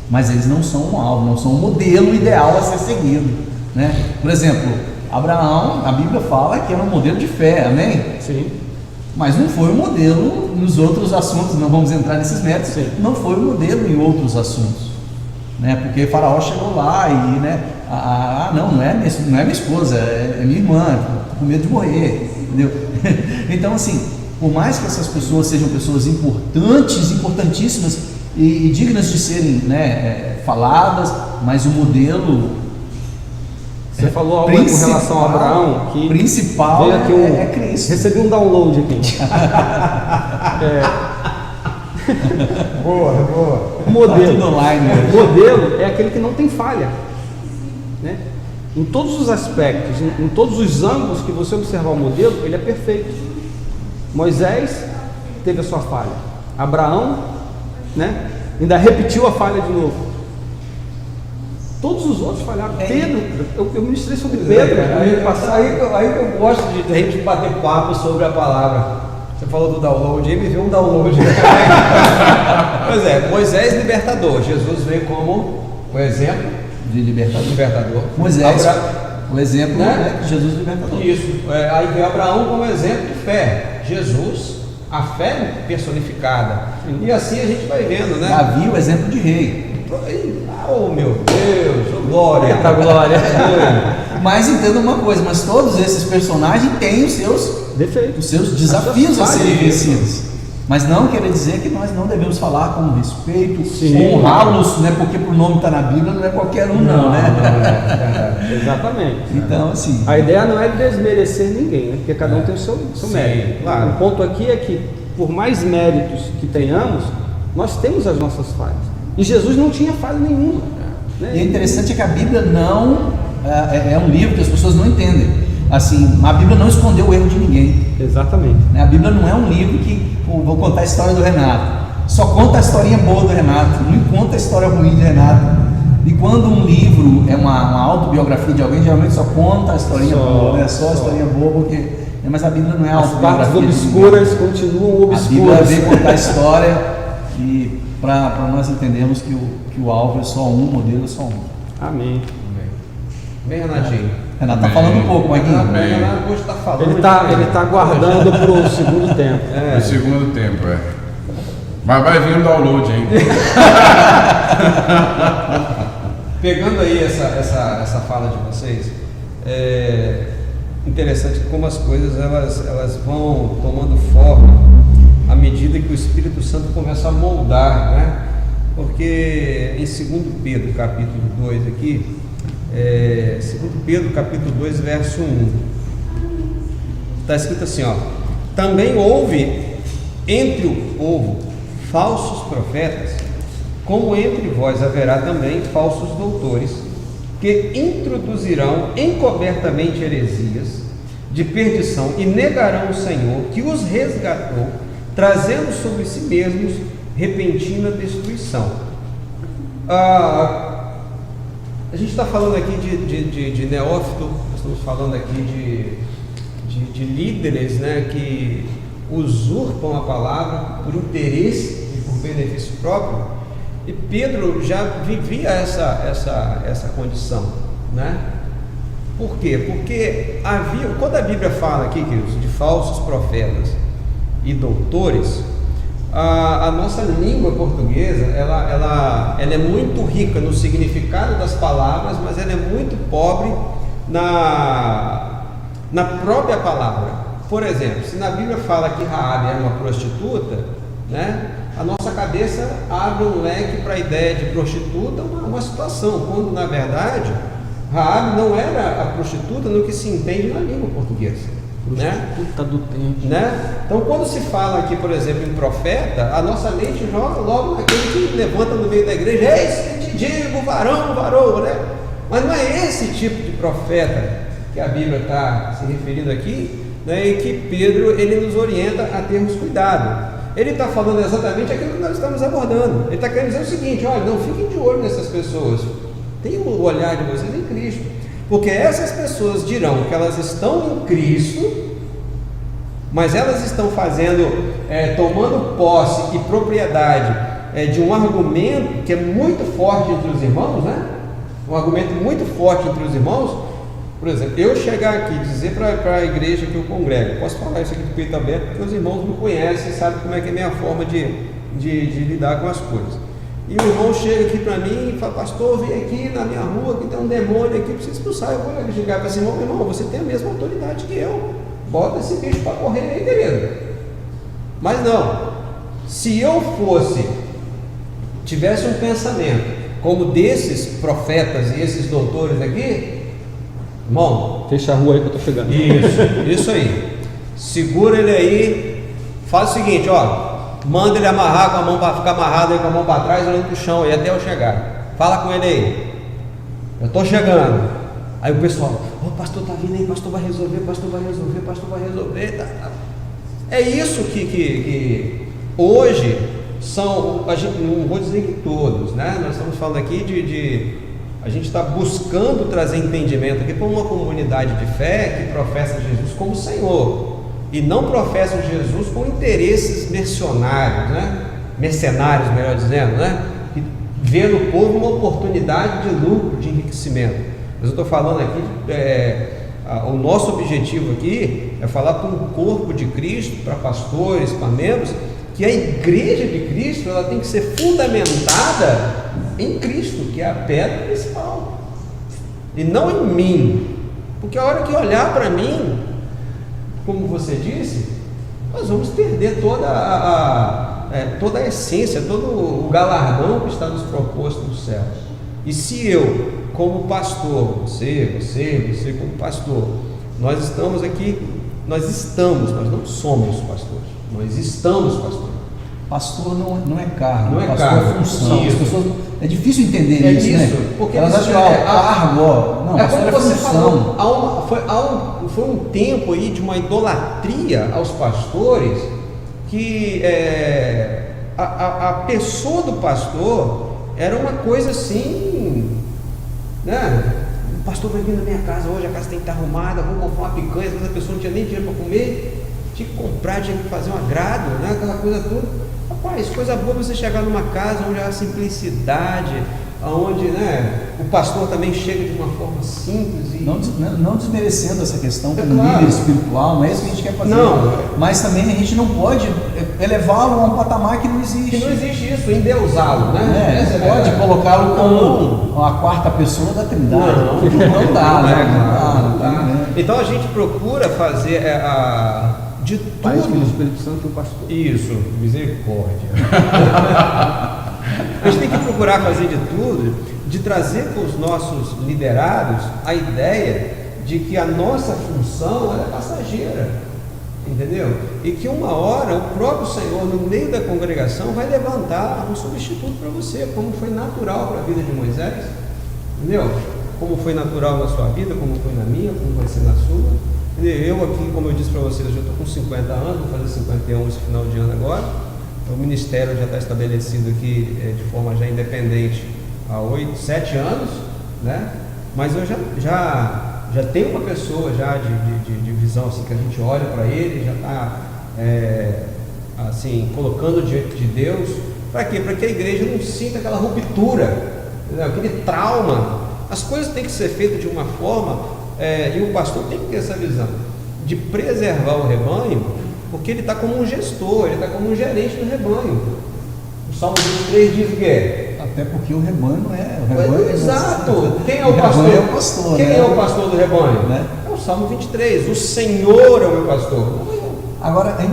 mas eles não são um alvo, não são um modelo ideal a ser seguido, né? Por exemplo, Abraão, a Bíblia fala que era um modelo de fé, amém? Sim. Mas não foi o modelo nos outros assuntos, não vamos entrar nesses méritos, não foi o modelo em outros assuntos, né? Porque Faraó chegou lá e, né, não é minha esposa, é minha irmã, estou com medo de morrer, entendeu? Então, assim, por mais que essas pessoas sejam pessoas importantes, importantíssimas e dignas de serem, né, faladas, mas o modelo... Você falou algo com relação a Abraão, que principal veio aqui é Cristo. Recebi um download aqui. Boa. O modelo, Tá tudo online, né? o modelo é aquele que não tem falha, né? Em todos os aspectos, em todos os ângulos que você observar o modelo, ele é perfeito. Moisés teve a sua falha. Abraão, né, ainda repetiu a falha de novo. Todos os outros falharam. Pedro, eu ministrei sobre Pedro. Aí que eu gosto de a gente bater papo sobre a palavra. Você falou do download, aí me veio um download. Pois é, Moisés libertador, Jesus veio como o exemplo De libertador. Moisés, O exemplo né? de Jesus libertador. Isso, aí veio Abraão como exemplo de fé, Jesus, a fé personificada. E assim a gente vai vendo, né? Davi, o exemplo de rei. Oh meu Deus, oh, glória! Eita glória! Mas entenda uma coisa, mas todos esses personagens têm os Defeito. seus desafios a As suas serem falhas. vencidos. Mas não quer dizer que nós não devemos falar com respeito, Sim. honrá-los, né? Porque por nome está na Bíblia, não é qualquer um, não, né? Exatamente. Então, assim, A ideia não é desmerecer ninguém, né? Porque cada um tem o seu Sim, mérito. claro. O ponto aqui é que, por mais méritos que tenhamos, nós temos as nossas falhas. E Jesus não tinha falha nenhuma. Né? e é interessante que a Bíblia não é um livro que as pessoas não entendem. Assim, a Bíblia não escondeu o erro de ninguém. Exatamente. Né? A Bíblia não é um livro que vou contar a história do Renato. Só conta a historinha boa do Renato, não conta a história ruim de Renato. E quando um livro é uma autobiografia de alguém, geralmente só conta a historinha boa, né? Só a historinha boa, porque. Mas a Bíblia não é As partes autobiografia. obscuras continuam A Bíblia obscuras. veio contar a história e para nós entendermos que o alvo é só um, o modelo é só um. Amém. Bem, Renatinho. Renato tá falando um pouco, Maguinho. Renato hoje está falando. Ele tá aguardando para o segundo tempo. No segundo tempo, Mas vai vir um download ainda. Pegando aí essa fala de vocês, é interessante como as coisas elas vão tomando forma à medida que o Espírito Santo começa a moldar, né? Porque em 2 Pedro, capítulo 2 aqui, 2 Pedro, capítulo 2, verso 1, está escrito assim, ó: também houve entre o povo falsos profetas, como entre vós haverá também falsos doutores, que introduzirão encobertamente heresias de perdição e negarão o Senhor que os resgatou, trazendo sobre si mesmos repentina destruição. A gente está falando aqui de neófito, nós estamos falando aqui de líderes, né, que usurpam a palavra por interesse e por benefício próprio. E Pedro já vivia essa condição, né? Por quê? Porque quando a Bíblia fala aqui, queridos, de falsos profetas e doutores, a nossa língua portuguesa, ela é muito rica no significado das palavras, mas ela é muito pobre na própria palavra. Por exemplo, se na Bíblia fala que Raabe era uma prostituta, né? A nossa cabeça abre um leque para a ideia de prostituta, uma situação, quando na verdade Raabe não era a prostituta no que se entende na língua portuguesa, né? Prostituta do tempo. Né? Então, quando se fala aqui, por exemplo, em profeta, a nossa mente joga logo naquele que levanta no meio da igreja: eis que te digo, varão, né? Mas não é esse tipo de profeta que a Bíblia está se referindo aqui, né? E que Pedro ele nos orienta a termos cuidado. Ele está falando exatamente aquilo que nós estamos abordando. Ele está querendo dizer o seguinte: olha, não fiquem de olho nessas pessoas, tenham o olhar de vocês em Cristo, porque essas pessoas dirão que elas estão em Cristo, mas elas estão tomando posse e propriedade de um argumento que é muito forte entre os irmãos, né? Um argumento muito forte entre os irmãos. Por exemplo, eu chegar aqui e dizer para a igreja que eu congrego, posso falar isso aqui de peito aberto, porque os irmãos me conhecem e sabem como é que é a minha forma de lidar com as coisas. E o irmão chega aqui para mim e fala: pastor, vem aqui na minha rua que tem um demônio aqui, precisa expulsar. Eu vou chegar para esse irmão: você tem a mesma autoridade que eu, bota esse bicho para correr aí, querido. Mas não, se eu tivesse um pensamento como desses profetas e esses doutores aqui, irmão, Fecha a rua aí que eu tô chegando. isso aí, segura ele aí, faz o seguinte, manda ele amarrar com a mão para ficar amarrado aí com a mão para trás, olhando pro chão aí até eu chegar. Fala com ele aí, eu tô chegando. Aí o pessoal: pastor tá vindo aí, pastor vai resolver, pastor vai resolver. Tá. É isso que hoje são, a gente, não vou dizer que todos, né? Nós estamos falando aqui a gente está buscando trazer entendimento aqui para uma comunidade de fé que professa Jesus como Senhor. e não professam Jesus com interesses mercenários, né? Mercenários, melhor dizendo, né? Que vê no povo uma oportunidade de lucro, de enriquecimento. Mas eu estou falando aqui, o nosso objetivo aqui é falar para um corpo de Cristo, para pastores, para membros, que a igreja de Cristo ela tem que ser fundamentada em Cristo, que é a pedra principal, e não em mim, porque a hora que olhar para mim, como você disse, nós vamos perder toda a essência, todo o galardão que está nos proposto nos céus. E se eu, como pastor, você como pastor, nós estamos aqui, nós não somos pastores, nós estamos pastores. Pastor não é cargo, Não é pastor cargo, é função. As isso. pessoas, é difícil entender É isso, isso, né? porque elas isso acham é- cargo, ó. Não, pastor como é você função. falou, foi um tempo aí de uma idolatria aos pastores, que a pessoa do pastor era uma coisa assim, né? O pastor vai vir na minha casa hoje, a casa tem que estar arrumada, vou comprar uma picanha, às vezes a pessoa não tinha nem dinheiro para comer, tinha que comprar, tinha que fazer um agrado, né? Aquela coisa toda. Rapaz, coisa boa você chegar numa casa onde há simplicidade, onde, né, o pastor também chega de uma forma simples e... Não desmerecendo essa questão como claro. líder espiritual, não é isso que a gente quer fazer. Não. Mas também a gente não pode elevá-lo a um patamar que não existe. Que não existe isso, endeusá-lo, né? Essa Não pode verdade. colocá-lo como a quarta pessoa da Trindade. Não dá, Não dá. né? Então a gente procura fazer de Pai, Filho e tudo. Espírito Santo e o pastor. Isso, misericórdia. A gente tem que procurar fazer de tudo, de trazer para os nossos liderados a ideia de que a nossa função ela é passageira, entendeu? E que uma hora o próprio Senhor, no meio da congregação, vai levantar um substituto para você, como foi natural para a vida de Moisés, entendeu? Como foi natural na sua vida, como foi na minha, como vai ser na sua. Eu aqui, como eu disse para vocês, eu já estou com 50 anos, vou fazer 51 esse final de ano agora. O ministério já está estabelecido aqui de forma já independente há 7 anos, né? Mas eu já tenho uma pessoa já de visão assim, que a gente olha para ele, já está assim, colocando diante de Deus. Para quê? Para que a igreja não sinta aquela ruptura, entendeu? Aquele trauma. As coisas têm que ser feitas de uma forma, e o pastor tem que ter essa visão de preservar o rebanho, porque ele está como um gestor, ele está como um gerente do rebanho. O Salmo 23 diz o quê? Até porque o rebanho não é. O rebanho Exato! Quem é o rebanho pastor? é o pastor, Quem né? é o pastor do rebanho? Né? É o Salmo 23. O Senhor é o meu pastor. Agora é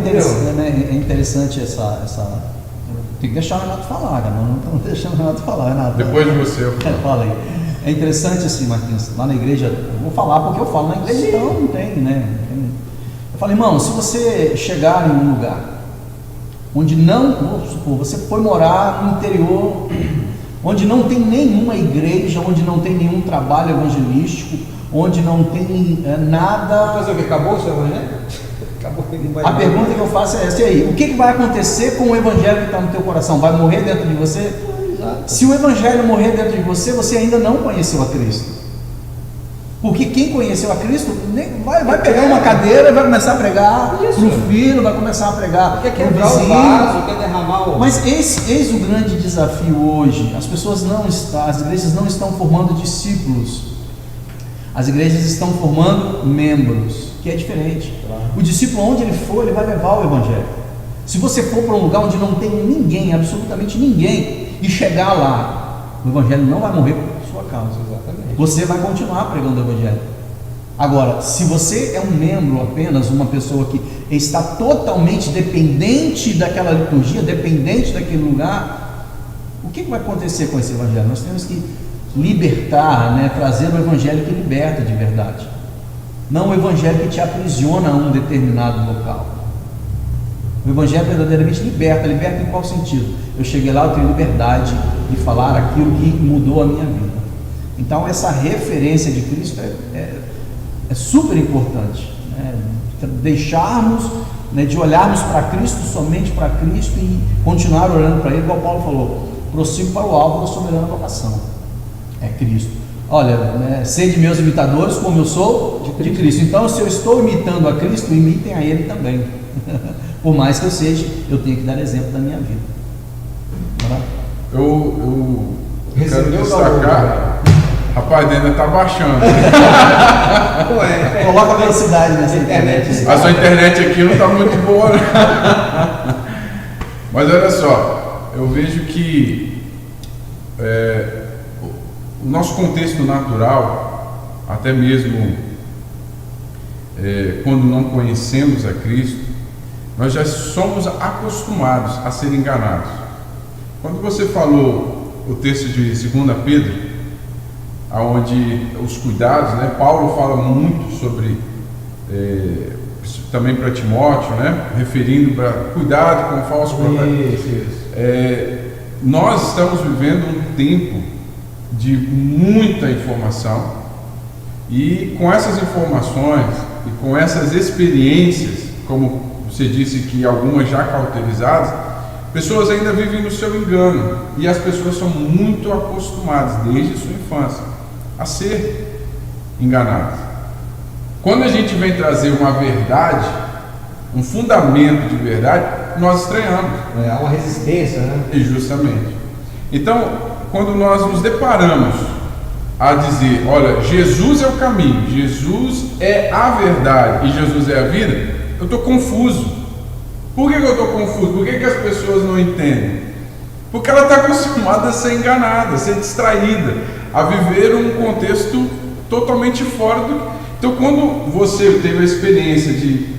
interessante essa. Tem que deixar o Renato falar, cara. Não estamos deixando o Renato falar, Renato. Depois de você, eu falo. Fala aí. É interessante assim, Marquinhos, lá na igreja, eu vou falar porque eu falo na igreja, então não tem, né? Eu falo, irmão, se você chegar em um lugar onde não, vamos supor, você foi morar no interior, onde não tem nenhuma igreja, onde não tem nenhum trabalho evangelístico, onde não tem nada. Fazer o quê? Acabou o seu evangelho? Acabou. A pergunta que eu faço é essa: e aí, o que vai acontecer com o evangelho que está no teu coração? Vai morrer dentro de você? Exato. Se o evangelho morrer dentro de você, você ainda não conheceu a Cristo. Porque quem conheceu a Cristo vai pegar uma cadeira e vai começar a pregar para o filho, vai começar a pregar Quer para o quebrar o vizinho. vaso, quer derramar o... Mas eis o grande desafio hoje. As igrejas não estão formando discípulos. As igrejas estão formando membros, que é diferente. Claro. O discípulo, onde ele for, ele vai levar o evangelho. Se você for para um lugar onde não tem ninguém, absolutamente ninguém, e chegar lá, o evangelho não vai morrer por sua causa. Exatamente. Você vai continuar pregando o evangelho. Agora, se você é um membro apenas, uma pessoa que está totalmente dependente daquela liturgia, dependente daquele lugar, o que vai acontecer com esse evangelho? Nós temos que libertar, né, trazer o evangelho que liberta de verdade, não o evangelho que te aprisiona a um determinado local. O evangelho verdadeiramente liberta em qual sentido? Eu cheguei lá, eu tenho liberdade de falar aquilo que mudou a minha vida. Então essa referência de Cristo é super importante, né? Deixarmos, né, de olharmos para Cristo, somente para Cristo, e continuar olhando para Ele, igual Paulo falou: prossigo para o alvo da soberana vocação. É Cristo. olha, sede meus imitadores como eu sou de Cristo. Então, se eu estou imitando a Cristo, imitem a Ele também. Por mais que eu seja, eu tenho que dar exemplo da minha vida. Eu quero destacar, rapaz, ainda está baixando. Coloca a velocidade nessa internet. A sua internet aqui não está muito boa, né? Mas olha só, eu vejo que o nosso contexto natural, até mesmo quando não conhecemos a Cristo, nós já somos acostumados a ser enganados. Quando você falou o texto de 2 Pedro, onde os cuidados, né? Paulo fala muito sobre, também para Timóteo, né? Referindo para cuidado com falsos profetas. Nós estamos vivendo um tempo de muita informação, e com essas informações e com essas experiências, como você disse que algumas já cauterizadas, pessoas ainda vivem no seu engano, e as pessoas são muito acostumadas desde sua infância a ser enganadas. Quando a gente vem trazer uma verdade, um fundamento de verdade, nós estranhamos. Há uma resistência, né? E justamente. Então, quando nós nos deparamos a dizer, olha, Jesus é o caminho, Jesus é a verdade e Jesus é a vida, eu estou confuso. Por que eu estou confuso? Por que as pessoas não entendem? Porque ela está acostumada a ser enganada, a ser distraída, a viver um contexto totalmente fora do... Então, quando você teve a experiência de,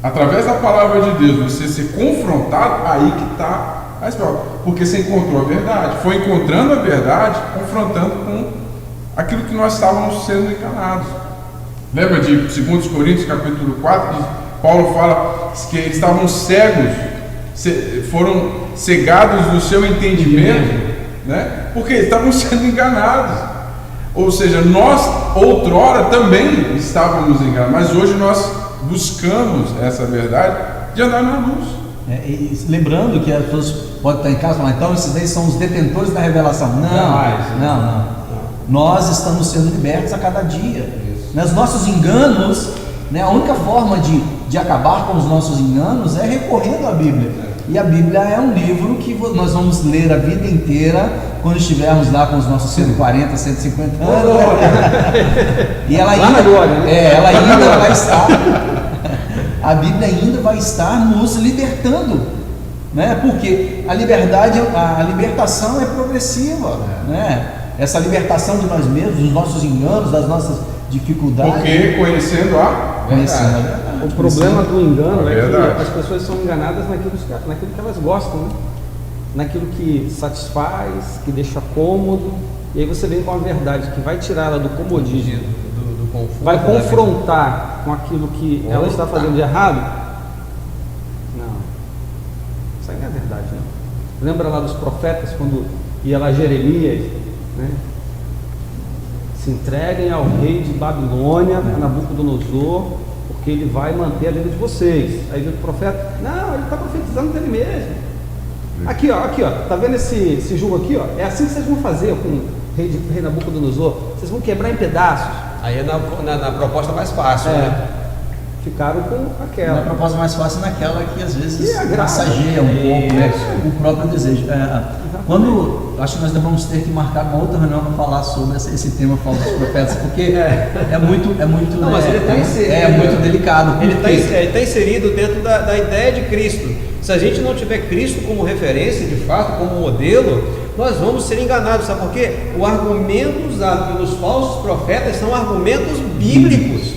através da palavra de Deus, você ser confrontado, aí que está a história. Porque você encontrou a verdade, foi encontrando a verdade, confrontando com aquilo que nós estávamos sendo enganados. Lembra de 2 Coríntios capítulo 4, Paulo fala que eles estavam cegos, foram cegados do seu entendimento, né? Porque eles estavam sendo enganados. Ou seja, nós outrora também estávamos enganados, mas hoje nós buscamos essa verdade de andar na luz. E lembrando que as pessoas podem estar em casa, mas então esses daí são os detentores da revelação. Não. Nós estamos sendo libertos a cada dia. Os nossos enganos, né, a única forma de acabar com os nossos enganos é recorrendo à Bíblia. E a Bíblia é um livro que nós vamos ler a vida inteira quando estivermos lá com os nossos 140, 150 anos. E ela ainda vai estar. A Bíblia ainda vai estar nos libertando, né? Porque a libertação é progressiva, né? Essa libertação de nós mesmos, dos nossos enganos, das nossas dificuldades. Porque conhecendo a verdade. O problema do engano é que as pessoas são enganadas naquilo que elas gostam, né? Naquilo que satisfaz, que deixa cômodo, e aí você vem com a verdade que vai tirar ela do comodismo, do conforto, vai confrontar com aquilo que ela está fazendo de errado. Não, isso aí não é verdade, né? Lembra lá dos profetas, quando ia lá Jeremias, né? Se entreguem ao rei de Babilônia, Nabucodonosor, porque ele vai manter a vida de vocês. Aí vem o profeta, não, ele está profetizando dele mesmo. Aqui ó, tá vendo esse jugo aqui, ó? É assim que vocês vão fazer com o rei Nabucodonosor. Vocês vão quebrar em pedaços. Aí é na proposta mais fácil, né? Ficaram com aquela. Uma proposta mais fácil naquela que às vezes massageia um pouco, né, o próprio desejo. Acho que nós devemos ter que marcar uma outra reunião para falar sobre esse tema falsos profetas, porque é muito não, mas ele está inserido, muito delicado. Ele está inserido dentro da ideia de Cristo. Se a gente não tiver Cristo como referência, de fato, como modelo, nós vamos ser enganados. Sabe por quê? O argumento usado pelos falsos profetas são argumentos bíblicos.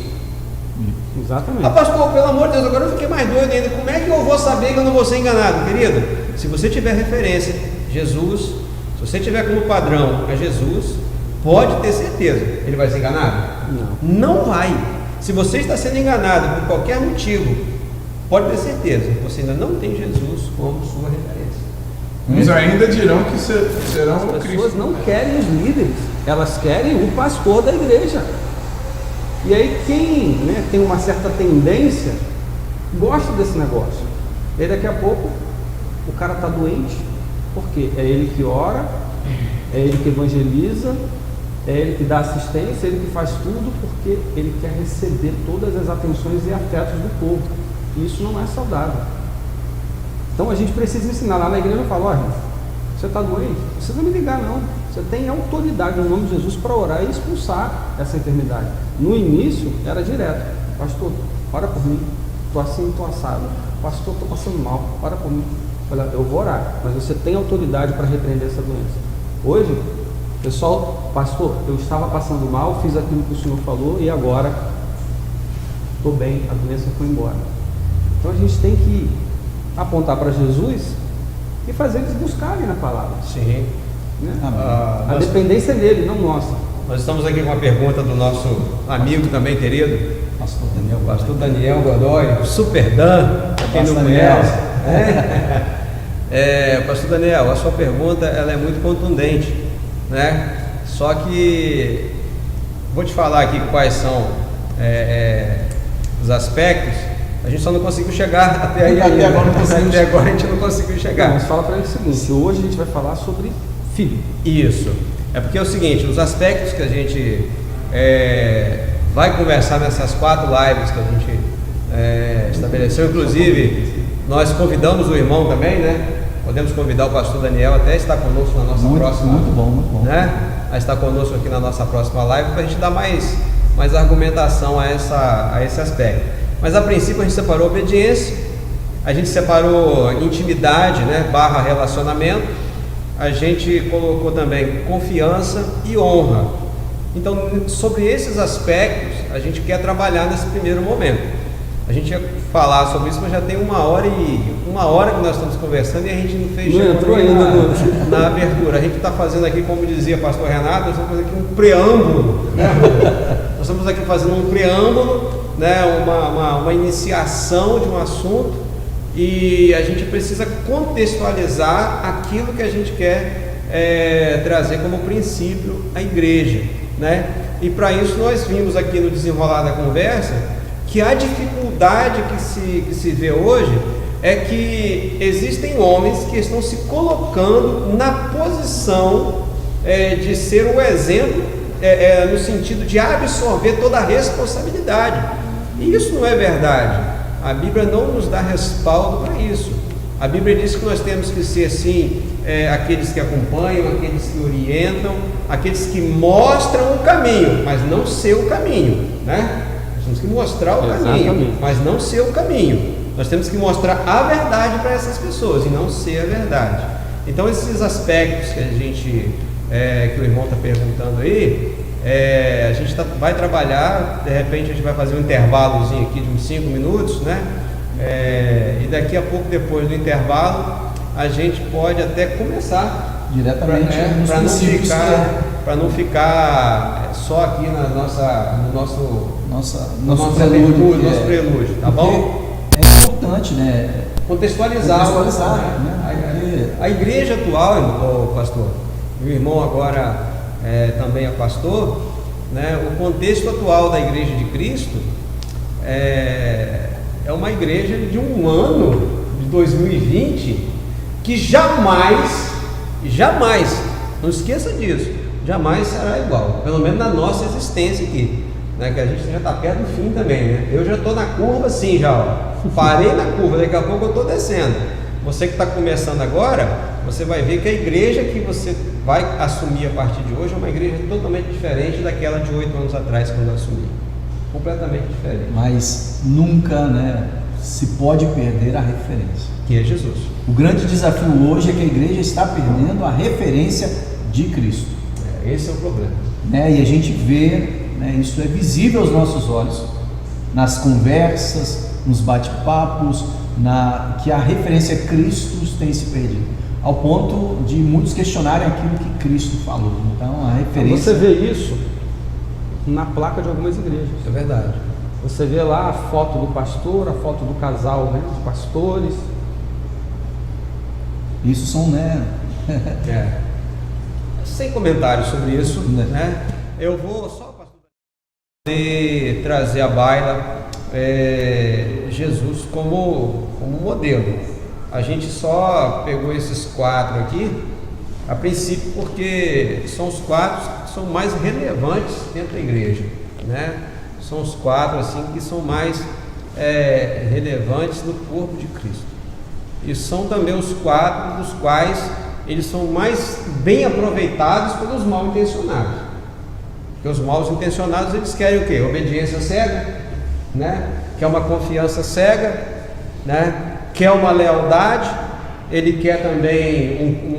Exatamente. Ah, pastor, pelo amor de Deus, agora eu fiquei mais doido ainda. Como é que eu vou saber que eu não vou ser enganado, querido? Se você tiver referência, Jesus, se você tiver como padrão a Jesus, pode ter certeza, ele vai ser enganado? Não vai. Se você está sendo enganado por qualquer motivo, pode ter certeza, você ainda não tem Jesus como sua referência. Uns ainda dirão que serão o Cristo. As pessoas não querem os líderes, elas querem o pastor da igreja. E aí quem, né, tem uma certa tendência gosta desse negócio. E aí daqui a pouco o cara está doente, porque é ele que ora, é ele que evangeliza, É Ele que dá assistência, Ele que faz tudo, porque Ele quer receber todas as atenções e afetos do povo. E isso não é saudável. Então a gente precisa ensinar. Lá na igreja eu falo: olha, você está doente? Não precisa me ligar não. Você tem autoridade no nome de Jesus para orar e expulsar essa enfermidade. No início era direto: pastor, ora por mim, estou assim, estou assado, pastor, estou passando mal, ora por mim. Eu vou orar, mas você tem autoridade para repreender essa doença. Hoje, pessoal, pastor, eu estava passando mal, fiz aquilo que o senhor falou e agora estou bem, a doença foi embora. Então a gente tem que apontar para Jesus e fazer eles buscarem na palavra. Sim. Né? A dependência é dele, não nossa. Nós estamos aqui com uma pergunta do nosso amigo também querido, Pastor Daniel Godoy, o Super Dan, para quem não conhece. Pastor Daniel, a sua pergunta ela é muito contundente, né? Só que vou te falar aqui quais são os aspectos. A gente só não conseguiu chegar até aí. Até agora a gente não conseguiu chegar. Não, mas fala para ele o seguinte: hoje a gente vai falar sobre filho. Isso. É porque é o seguinte: os aspectos que a gente vai conversar nessas 4 lives que a gente estabeleceu, inclusive nós convidamos o irmão também, né? Podemos convidar o pastor Daniel até estar conosco na nossa próxima. Muito bom. Né? A estar conosco aqui na nossa próxima live para a gente dar mais argumentação a esse aspecto. Mas a princípio a gente separou obediência, a gente separou intimidade, né? / relacionamento, a gente colocou também confiança e honra. Então, sobre esses aspectos, a gente quer trabalhar nesse primeiro momento. A gente ia falar sobre isso, mas já tem uma hora que nós estamos conversando e a gente não fez na abertura. A gente está fazendo aqui, como dizia o pastor Renato, nós estamos fazendo aqui um preâmbulo, né? Nós estamos aqui fazendo um preâmbulo, né? uma iniciação de um assunto, e a gente precisa contextualizar aquilo que a gente quer trazer como princípio à igreja, né? E para isso nós vimos aqui no desenrolar da conversa que a dificuldade que se vê hoje é que existem homens que estão se colocando na posição de ser um exemplo, no sentido de absorver toda a responsabilidade. E isso não é verdade. A Bíblia não nos dá respaldo para isso. A Bíblia diz que nós temos que ser assim, aqueles que acompanham, aqueles que orientam, aqueles que mostram o caminho, mas não ser o caminho, né? Nós temos que mostrar o caminho, mas não ser o caminho. Nós temos que mostrar a verdade para essas pessoas e não ser a verdade. Então esses aspectos que a gente, que o irmão está perguntando aí, a gente vai trabalhar. De repente a gente vai fazer um intervalozinho aqui de uns 5 minutos, né? E daqui a pouco, depois do intervalo, a gente pode até começar diretamente para não ficar só aqui no nosso prelúdio, tá bom? É importante, né? Contextualizar, né? A igreja atual, pastor, o irmão agora também é pastor, né? O contexto atual da igreja de Cristo é uma igreja de um ano de 2020 que jamais, não esqueça disso, jamais será igual, pelo menos na nossa existência aqui, né? Que a gente já está perto do fim também, né? Eu já estou na curva assim, parei na curva, daqui a pouco eu estou descendo. Você que está começando agora, você vai ver que a igreja que você vai assumir a partir de hoje é uma igreja totalmente diferente daquela de 8 anos atrás, quando eu assumi. Completamente diferente. Mas nunca, né, se pode perder a referência, que é Jesus. O grande desafio hoje é que a igreja está perdendo a referência de Cristo. Esse é o problema, né? E a gente vê, né, isso é visível aos nossos olhos, nas conversas, nos bate-papos, que a referência a Cristo tem se perdido, ao ponto de muitos questionarem aquilo que Cristo falou. Então a referência... Você vê isso na placa de algumas igrejas. É verdade. Você vê lá a foto do pastor, a foto do casal, né, dos pastores. Isso são, né? Sem comentários sobre isso, né? Eu vou só poder trazer à baila Jesus como modelo. A gente só pegou esses 4 aqui A princípio porque são os quadros que são mais relevantes dentro da igreja, né? São os quadros assim que são mais relevantes no corpo de Cristo. E são também os quadros dos quais eles são mais bem aproveitados pelos mal intencionados. Porque os mal intencionados eles querem o quê? Obediência cega, né? Quer uma confiança cega, né? Quer uma lealdade, ele quer também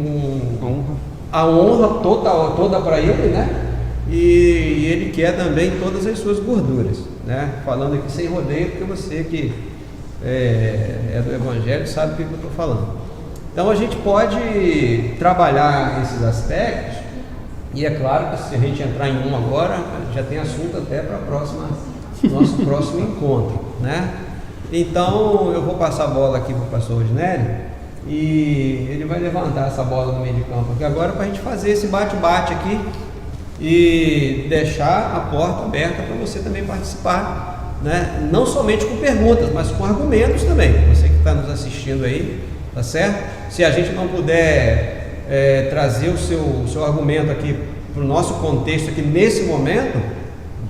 a honra toda para ele, né? E ele quer também todas as suas gorduras, né? Falando aqui sem rodeio, porque você que é do Evangelho sabe o que eu estou falando. Então a gente pode trabalhar esses aspectos, e é claro que se a gente entrar em um agora, já tem assunto até para nosso próximo encontro, né? Então eu vou passar a bola aqui para o pastor Rodinelli, e ele vai levantar essa bola no meio de campo aqui agora para a gente fazer esse bate-bate aqui e deixar a porta aberta para você também participar, né? Não somente com perguntas, mas com argumentos também. Você que está nos assistindo aí, tá certo? Se a gente não puder trazer o seu argumento aqui para o nosso contexto aqui nesse momento,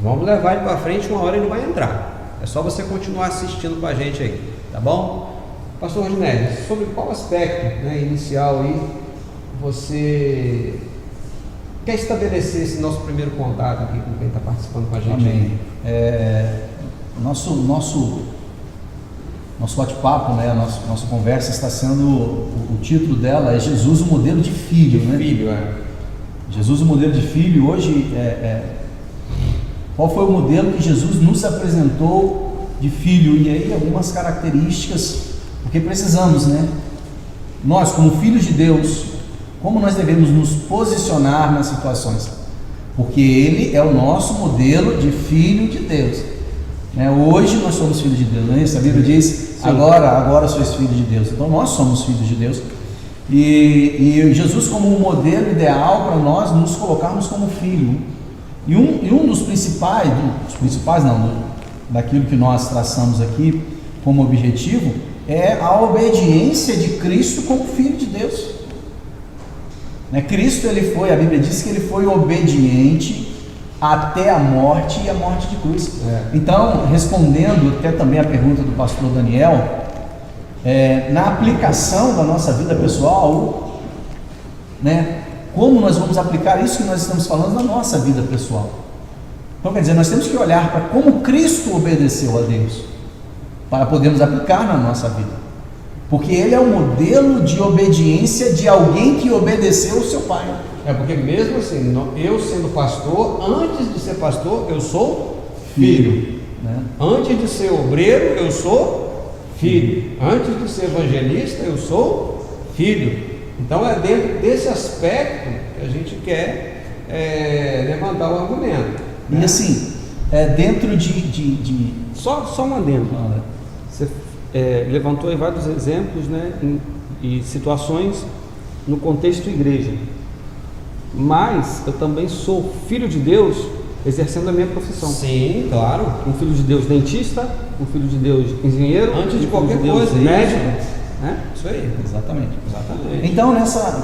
vamos levar ele para frente, uma hora ele vai entrar. É só você continuar assistindo com a gente aí, tá bom? Pastor Rodinelli, sobre qual aspecto, né, inicial aí você quer estabelecer esse nosso primeiro contato aqui com quem está participando com a gente? Amém. Nosso bate-papo, né, nossa conversa está sendo, o título dela é Jesus, o modelo de filho, né? Filho, Jesus, o modelo de filho. Hoje, qual foi o modelo que Jesus nos apresentou de filho? E aí algumas características, porque precisamos, né? Nós, como filhos de Deus, como nós devemos nos posicionar nas situações? Porque Ele é o nosso modelo de filho de Deus, né? Hoje nós somos filhos de Deus, não é isso? A Bíblia diz, agora sois filhos de Deus. Então nós somos filhos de Deus, e Jesus como um modelo ideal para nós nos colocarmos como filho. E um dos principais, daquilo que nós traçamos aqui como objetivo, é a obediência de Cristo como filho de Deus. Cristo, a Bíblia diz que ele foi obediente até a morte, e a morte de cruz. Então, respondendo até também a pergunta do pastor Daniel, na aplicação da nossa vida pessoal, né, como nós vamos aplicar isso que nós estamos falando na nossa vida pessoal? Então, quer dizer, nós temos que olhar para como Cristo obedeceu a Deus, para podermos aplicar na nossa vida. Porque ele é o modelo de obediência de alguém que obedeceu o seu pai. Porque mesmo assim, eu sendo pastor, antes de ser pastor, eu sou filho, né? Antes de ser obreiro, eu sou filho. Antes de ser evangelista, eu sou filho. Então é dentro desse aspecto que a gente quer levantar o argumento, né? E assim, dentro de... Só um adendo. Você levantou aí vários exemplos, né, e situações no contexto igreja, mas eu também sou filho de Deus exercendo a minha profissão. Sim, claro. Um filho de Deus dentista, um filho de Deus engenheiro, antes de qualquer coisa, médico, né? Isso aí. Exatamente. Então,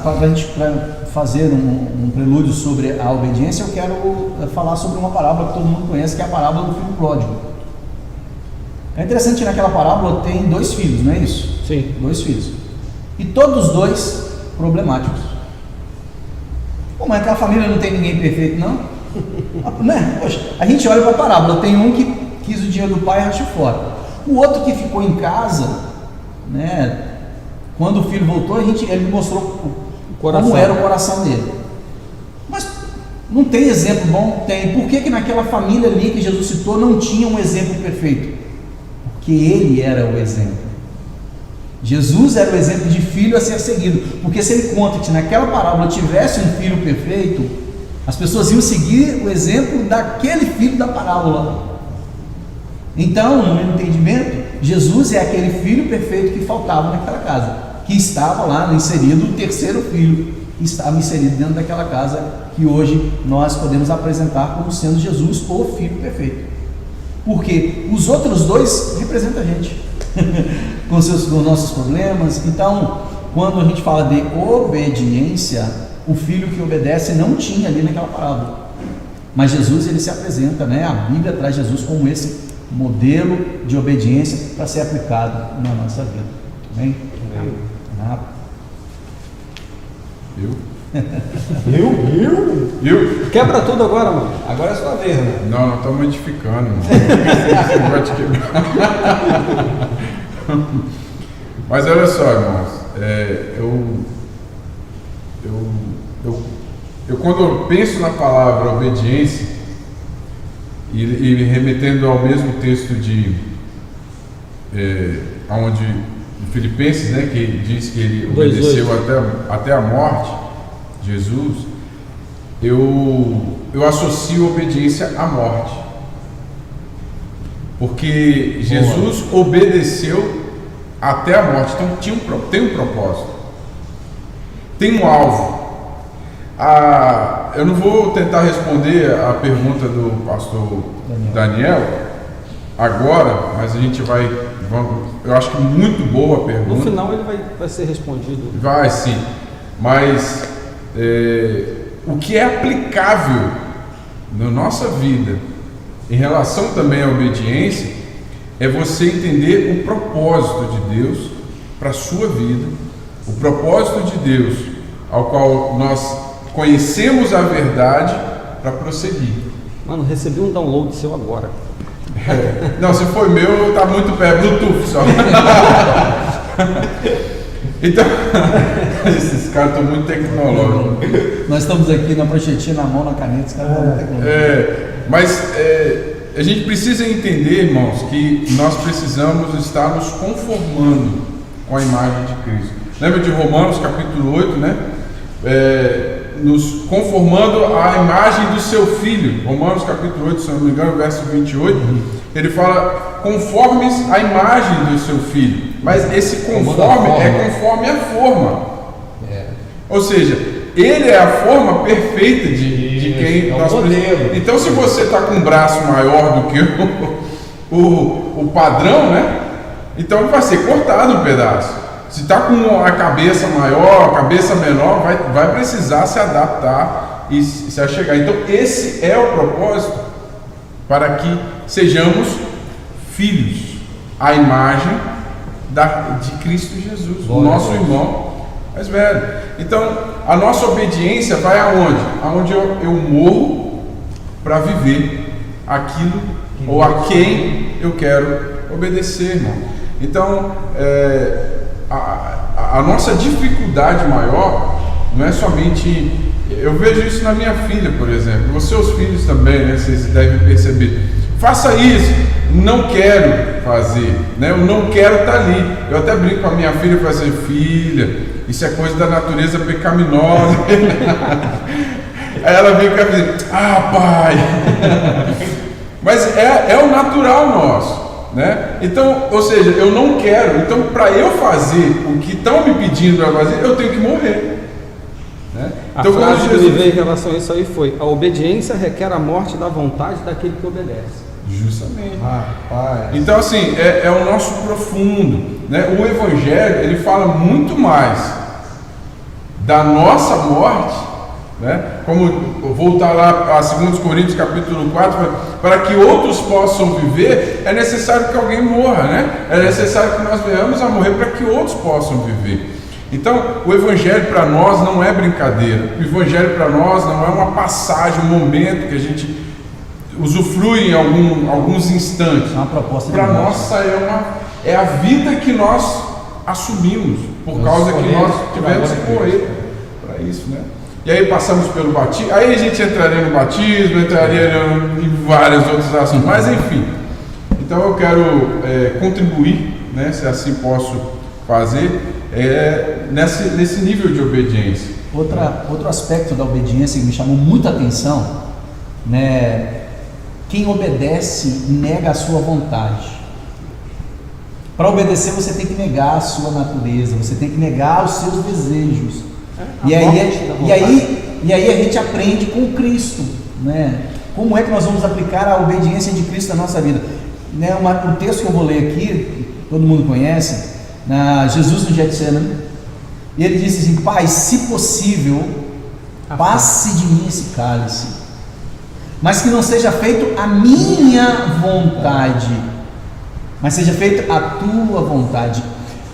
para a gente fazer um prelúdio sobre a obediência, eu quero falar sobre uma parábola que todo mundo conhece, que é a parábola do filho pródigo. É interessante que naquela parábola tem 2 filhos, não é isso? Sim. 2 filhos. E todos os 2 problemáticos. Pô, mas aquela família não tem ninguém perfeito, não? Né? Poxa, a gente olha para a parábola, tem um que quis o dinheiro do pai e rachou fora. O outro que ficou em casa, né? Quando o filho voltou, ele mostrou como era o coração dele. Mas não tem exemplo bom? Tem. Por que naquela família ali que Jesus citou não tinha um exemplo perfeito? Porque ele era o exemplo. Jesus era o exemplo de filho a ser seguido. Porque se ele conta que naquela parábola tivesse um filho perfeito, as pessoas iam seguir o exemplo daquele filho da parábola. Então, no meu entendimento, Jesus é aquele filho perfeito que faltava naquela casa, que estava lá inserido, o terceiro filho que estava inserido dentro daquela casa, que hoje nós podemos apresentar como sendo Jesus, o filho perfeito. Porque os outros 2 representam a gente com os nossos problemas. Então, quando a gente fala de obediência, o filho que obedece não tinha ali naquela parábola. Mas Jesus, ele se apresenta, né? A Bíblia traz Jesus como esse modelo de obediência para ser aplicado na nossa vida. Amém? Ah. Eu? Quebra tudo agora, mano. Agora é sua vez, né? Não, nós estamos edificando, irmão. Você vai te quebrar. Mas olha só, irmãos, eu quando eu penso na palavra obediência, e remetendo ao mesmo texto de onde Filipenses, né, que diz que ele obedeceu até a morte, Jesus, eu associo obediência à morte, porque Jesus obedeceu até a morte. Então tem um propósito, tem um alvo. Eu não vou tentar responder a pergunta do pastor Daniel agora, mas a gente eu acho que muito boa a pergunta. No final ele vai ser respondido. Vai sim, mas o que é aplicável na nossa vida em relação também à obediência é você entender o propósito de Deus para a sua vida, o propósito de Deus ao qual nós conhecemos a verdade para prosseguir. Mano, recebi um download seu agora. Não, se foi meu, tá muito perto, Bluetooth só. Então, esses caras estão muito tecnológicos. Nós estamos aqui na pranchetinha na mão, na caneta, os caras estão muito tecnológicos. Mas a gente precisa entender, irmãos, que nós precisamos estar nos conformando com a imagem de Cristo. Lembra de Romanos capítulo 8, né? Nos conformando à imagem do seu filho. Romanos capítulo 8, se não me engano, verso 28, ele fala conformes à imagem do seu filho. Mas esse conforme é conforme a forma. Ou seja, ele é a forma perfeita de quem nós precisamos. Então, se você está com um braço maior do que o padrão, né? Então vai ser cortado um pedaço. Se está com a cabeça maior, a cabeça menor, vai precisar se adaptar e se achegar. Então esse é o propósito, para que sejamos filhos, à imagem de Cristo Jesus, o nosso irmão mais velho. Então a nossa obediência vai aonde? Aonde eu morro para viver aquilo ou a quem eu quero obedecer, irmão. Então a nossa dificuldade maior não é somente... Eu vejo isso na minha filha, por exemplo. Os seus filhos também, né? Vocês devem perceber. Faça isso. Não quero fazer, né? Eu não quero estar ali. Eu até brinco com a minha filha e falo assim: filha, isso é coisa da natureza pecaminosa. Aí ela vem cá e diz: ah, pai. Mas é o natural nosso. Né? Então, ou seja, eu não quero. Então, para eu fazer o que estão me pedindo para fazer, eu tenho que morrer, né? Então, a frase que me veio em relação a isso aí foi: a obediência requer a morte da vontade daquele que obedece. Justamente. Rapaz. Então, assim, é o nosso profundo, né? O Evangelho, ele fala muito mais da nossa morte, né? Como voltar lá a 2 Coríntios capítulo 4, para que outros possam viver, é necessário que alguém morra, né? É necessário que nós venhamos a morrer para que outros possam viver. Então, o Evangelho para nós não é brincadeira. O Evangelho para nós não é uma passagem, um momento que a gente usufrui em alguns instantes. É uma proposta. Para nós é a vida que nós assumimos, por causa que nós tivemos que morrer para isso, né? E aí passamos pelo batismo, aí a gente entraria no batismo, entraria em vários outros assuntos, mas enfim. Então eu quero contribuir, né, se assim posso fazer, nesse nível de obediência. Outro aspecto da obediência que me chamou muita atenção, né? Quem obedece nega a sua vontade. Para obedecer você tem que negar a sua natureza, você tem que negar os seus desejos. E aí a gente aprende com Cristo, né? Como é que nós vamos aplicar a obediência de Cristo na nossa vida? Né? Um texto que eu vou ler aqui, todo mundo conhece, Jesus no Getsemane, e ele disse assim: Pai, se possível, passe de mim esse cálice, mas que não seja feito a minha vontade, mas seja feita a tua vontade.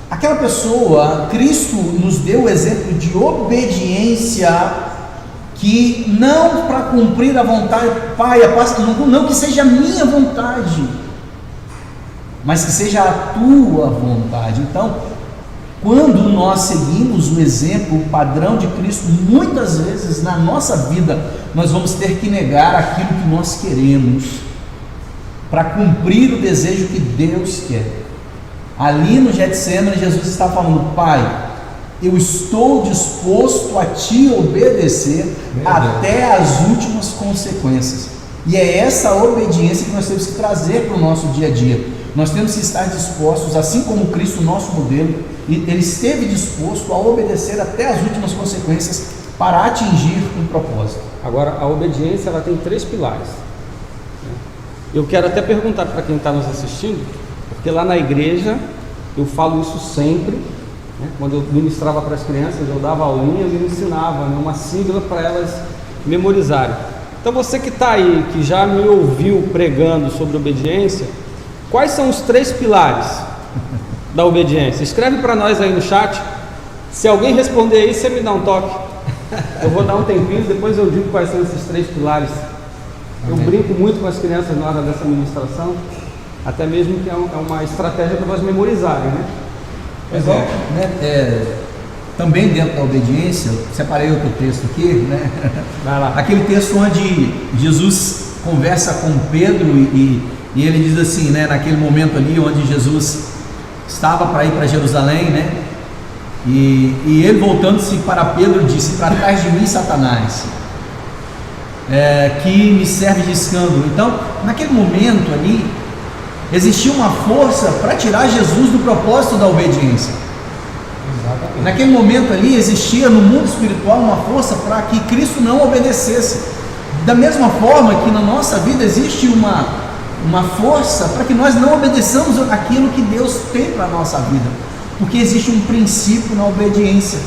Aquela pessoa, Cristo nos deu o exemplo de obediência, que não para cumprir a vontade, Pai, não que seja a minha vontade, mas que seja a tua vontade. Então, quando nós seguimos o exemplo, o padrão de Cristo, muitas vezes na nossa vida nós vamos ter que negar aquilo que nós queremos para cumprir o desejo que Deus quer. Ali no Getsemane, Jesus está falando: Pai, eu estou disposto a te obedecer até as últimas consequências. E é essa obediência que nós temos que trazer para o nosso dia a dia. Nós temos que estar dispostos, assim como Cristo, nosso modelo, ele esteve disposto a obedecer até as últimas consequências para atingir um propósito. Agora, a obediência, ela tem 3 pilares. Eu quero até perguntar para quem está nos assistindo, porque lá na igreja eu falo isso sempre, né? Quando eu ministrava para as crianças, eu dava aulinha e eu ensinava, né, uma sigla para elas memorizarem. Então você que está aí, que já me ouviu pregando sobre obediência, quais são os 3 pilares da obediência? Escreve para nós aí no chat. Se alguém responder aí, você me dá um toque. Eu vou dar um tempinho, depois eu digo quais são esses 3 pilares. Eu brinco muito com as crianças na hora dessa ministração, até mesmo que é uma estratégia para elas memorizarem, né? Também dentro da obediência, separei outro texto aqui, né? Vai lá. Aquele texto onde Jesus conversa com Pedro e ele diz assim, né? Naquele momento ali onde Jesus estava para ir para Jerusalém, né? E ele, voltando-se para Pedro, disse: para trás de mim, Satanás, que me serve de escândalo. Então, naquele momento ali, existia uma força para tirar Jesus do propósito da obediência. Exatamente. Naquele momento ali, existia no mundo espiritual uma força para que Cristo não obedecesse. Da mesma forma que na nossa vida existe uma força para que nós não obedeçamos aquilo que Deus tem para a nossa vida, porque existe um princípio na obediência.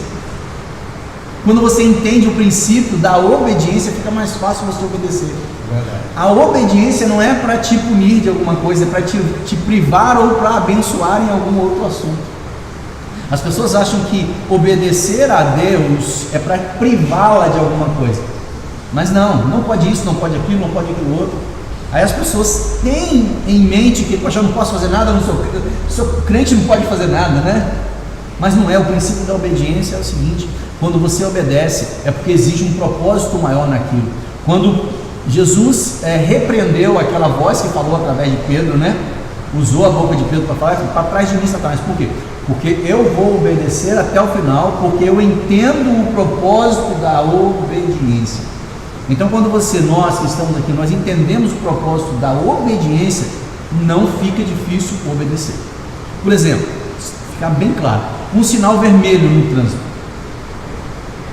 Quando você entende o princípio da obediência, fica mais fácil você obedecer. Verdade. A obediência não é para te punir de alguma coisa, é para te privar ou para abençoar em algum outro assunto. As pessoas acham que obedecer a Deus é para privá-la de alguma coisa, mas não pode isso, não pode aquilo, não pode aquilo outro. Aí as pessoas têm em mente que, poxa, eu não posso fazer nada, sou crente, não pode fazer nada, né? Mas não é. O princípio da obediência é o seguinte: quando você obedece, é porque existe um propósito maior naquilo. Quando Jesus repreendeu aquela voz que falou através de Pedro, né? Usou a boca de Pedro para falar: para trás de mim, Satanás. Por quê? Porque eu vou obedecer até o final, porque eu entendo o propósito da obediência. Então, quando nós que estamos aqui, nós entendemos o propósito da obediência, não fica difícil obedecer. Por exemplo, ficar bem claro, um sinal vermelho no trânsito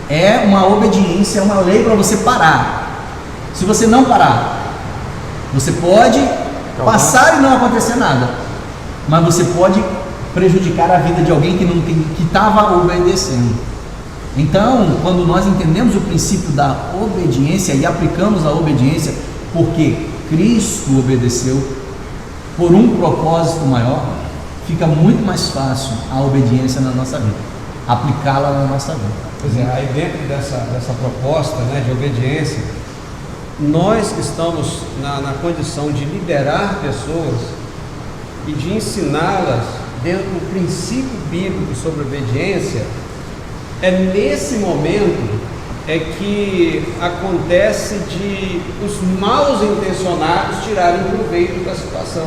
é uma obediência, é uma lei para você parar. Se você não parar, você pode passar e não acontecer nada, mas você pode prejudicar a vida de alguém que estava obedecendo. Então, quando nós entendemos o princípio da obediência e aplicamos a obediência porque Cristo obedeceu por um propósito maior, fica muito mais fácil a obediência na nossa vida, aplicá-la na nossa vida. Pois é, aí dentro dessa proposta, né, de obediência, nós estamos na condição de liderar pessoas e de ensiná-las dentro do princípio bíblico sobre obediência. É nesse momento que acontece de os mal intencionados tirarem proveito da situação.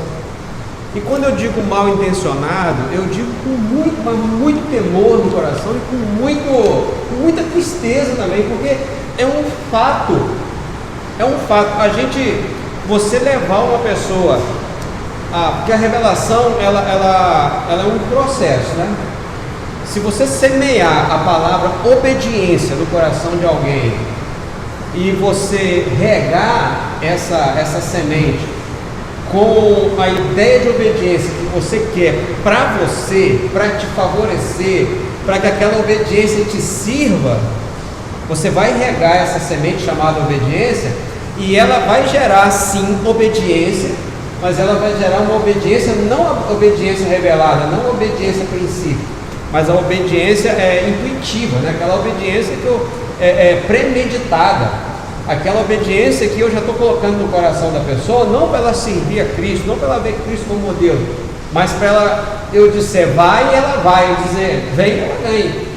E quando eu digo mal intencionado, eu digo com muito temor no coração e com muita tristeza também, porque é um fato. Você levar uma pessoa, porque a revelação ela é um processo, né? Se você semear a palavra obediência no coração de alguém e você regar essa semente com a ideia de obediência que você quer para você, para te favorecer, para que aquela obediência te sirva, Você vai regar essa semente chamada obediência e ela vai gerar sim obediência, mas ela vai gerar uma obediência, não a obediência revelada, não a obediência a princípio, mas a obediência intuitiva, né? Aquela obediência que é premeditada. Aquela obediência que eu já estou colocando no coração da pessoa, não para ela servir a Cristo, não para ela ver Cristo como modelo, mas para ela, eu disser vai, ela vai, eu dizer vem, ela vem.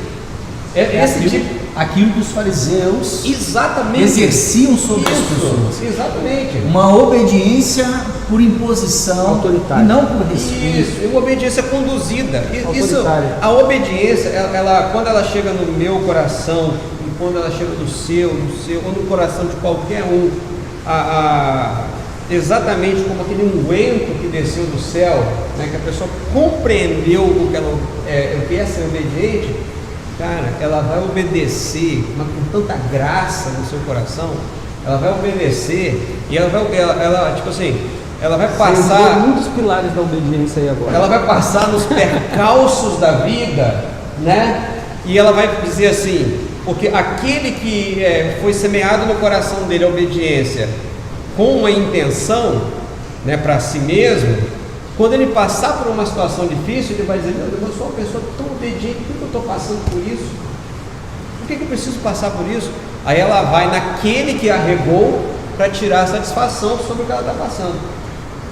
Aquilo que os fariseus Exatamente exerciam sobre as pessoas. Exatamente. Uma obediência por imposição autoritária. E não por respeito. Isso, uma obediência conduzida. Isso, Autoritária. a obediência, ela, quando ela chega no meu coração, e quando ela chega no seu, ou no coração de qualquer um, exatamente como aquele unguento que desceu do céu, né, que a pessoa compreendeu o que é ser obediente, cara, ela vai obedecer, mas com tanta graça no seu coração, ela vai obedecer e ela tipo assim, ela vai passar muitos pilares da obediência aí agora. Ela vai passar nos percalços da vida, né? E ela vai dizer assim, porque aquele que foi semeado no coração dele a obediência com uma intenção, né, para si mesmo, quando ele passar por uma situação difícil, ele vai dizer, meu Deus, eu sou uma pessoa tão obediente, por que eu estou passando por isso? Por que eu preciso passar por isso? Aí ela vai naquele que a regou para tirar a satisfação sobre o que ela está passando.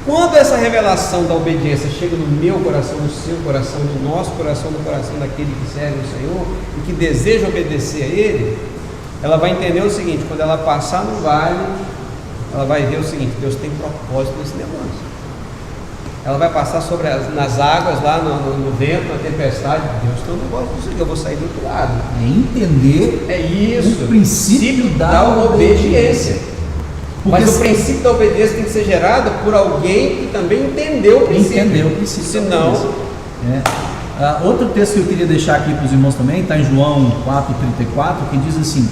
Quando essa revelação da obediência chega no meu coração, no seu coração, no nosso coração, no coração daquele que serve o Senhor e que deseja obedecer a Ele, ela vai entender o seguinte: quando ela passar no vale, ela vai ver o seguinte, Deus tem propósito nesse negócio. Ela vai passar nas águas, lá no vento, na tempestade, Deus tem um negócio disso aqui, eu vou sair do outro lado. É entender o princípio da obediência. Mas o princípio da obediência tem que ser gerado por alguém que também entendeu o princípio. Senão... outro texto que eu queria deixar aqui para os irmãos também, está em João 4,34, que diz assim,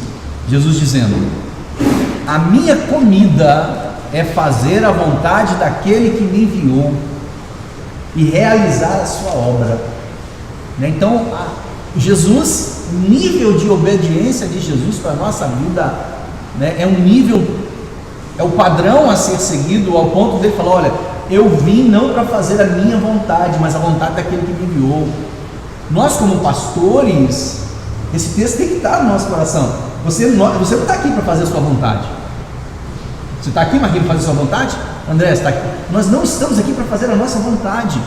Jesus dizendo, a minha comida é fazer a vontade daquele que me enviou e realizar a sua obra. Então, Jesus, nível de obediência de Jesus para a nossa vida, né, é um nível, é o padrão a ser seguido, ao ponto dele falar, olha, eu vim não para fazer a minha vontade, mas a vontade daquele que me enviou. Nós como pastores, esse texto tem que estar no nosso coração. Você não está aqui para fazer a sua vontade. Você está aqui, Marquinhos, para fazer a sua vontade? André, você está aqui. Nós não estamos aqui para fazer a nossa vontade.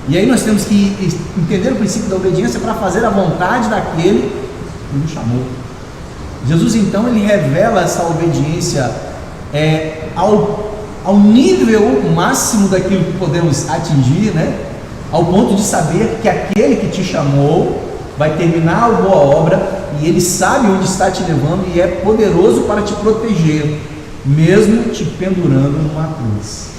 E aí nós temos que entender o princípio da obediência para fazer a vontade daquele que nos chamou. Jesus, então, ele revela essa obediência ao nível máximo daquilo que podemos atingir, né? Ao ponto de saber que aquele que te chamou vai terminar a boa obra e ele sabe onde está te levando e é poderoso para te proteger, mesmo te pendurando numa cruz.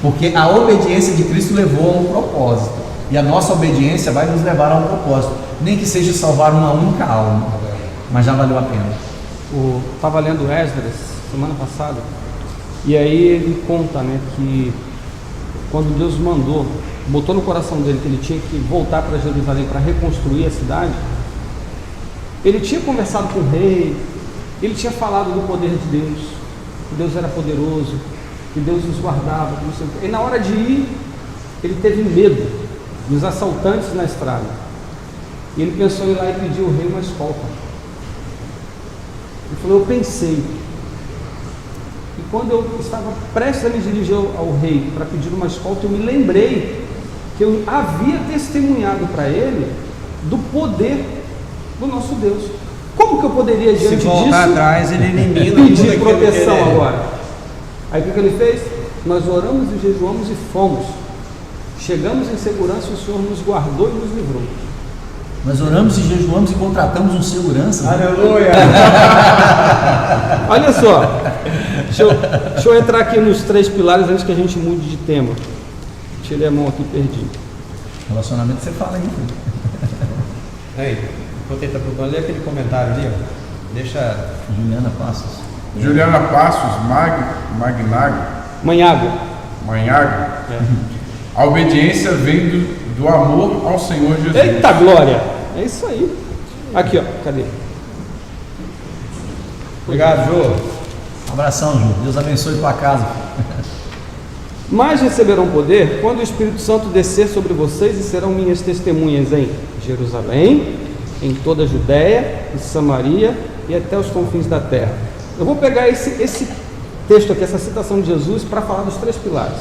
Porque a obediência de Cristo levou a um propósito, e a nossa obediência vai nos levar a um propósito, nem que seja salvar uma única alma, mas já valeu a pena. Estava lendo Esdras semana passada, e aí ele conta, né, que quando Deus botou no coração dele que ele tinha que voltar para Jerusalém para reconstruir a cidade, ele tinha conversado com o rei, ele tinha falado do poder de Deus, que Deus era poderoso, que Deus nos guardava, e na hora de ir, ele teve medo dos assaltantes na estrada, e ele pensou em ir lá e pedir ao rei uma escolta. Ele falou, eu pensei, e quando eu estava prestes a me dirigir ao rei para pedir uma escolta, eu me lembrei que eu havia testemunhado para ele do poder do nosso Deus. Como que eu poderia, diante disso, atrás, ele elimina pedir proteção agora? Aí o que ele fez? Nós oramos e jejuamos e fomos. Chegamos em segurança e o Senhor nos guardou e nos livrou. Nós oramos e jejuamos e contratamos um segurança. Aleluia! Olha só, deixa eu entrar aqui nos 3 pilares antes que a gente mude de tema. Tirei a mão aqui, perdi. Relacionamento você fala aí. Aí, vou tentar procurar, lê aquele comentário ali, ó. Deixa. Juliana Passos. Juliana Passos, Magnago, Manhago. A obediência vem do amor ao Senhor Jesus. Eita glória! É isso aí. Aqui, ó, cadê? Obrigado, Jô. Um abração, Ju. Deus abençoe tua casa. Mas receberão poder quando o Espírito Santo descer sobre vocês e serão minhas testemunhas em Jerusalém, em toda a Judéia e Samaria e até os confins da terra. Eu vou pegar esse texto aqui, essa citação de Jesus, para falar dos 3 pilares.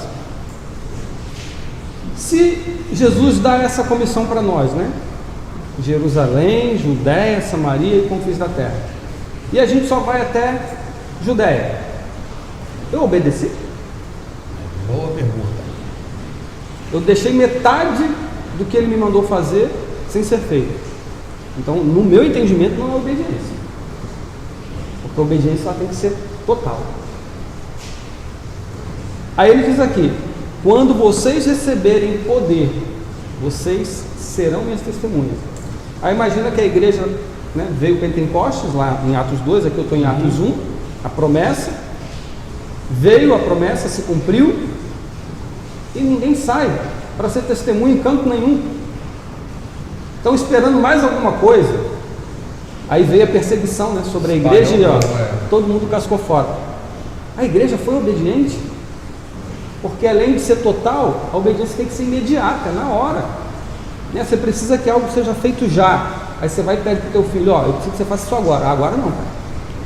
Se Jesus dá essa comissão para nós, né? Jerusalém, Judéia, Samaria e confins da terra, e a gente só vai até Judéia, eu obedeci? Boa pergunta. Eu deixei metade do que ele me mandou fazer sem ser feito. Então, no meu entendimento, não é obediência, porque a obediência ela tem que ser total. Aí ele diz aqui: quando vocês receberem poder, vocês serão minhas testemunhas. Aí imagina que a igreja, né, veio Pentecostes lá em Atos 2, aqui eu estou em Atos 1, a promessa, veio a promessa, se cumpriu, e ninguém sai para ser testemunha em canto nenhum. Estão esperando mais alguma coisa. Aí veio a perseguição, né, sobre a igreja, e ó, todo mundo cascou fora. A igreja foi obediente, porque além de ser total, a obediência tem que ser imediata, na hora. Você precisa que algo seja feito já. Aí você vai e pede para o teu filho: ó, eu preciso que você faça isso agora. Agora não, pai.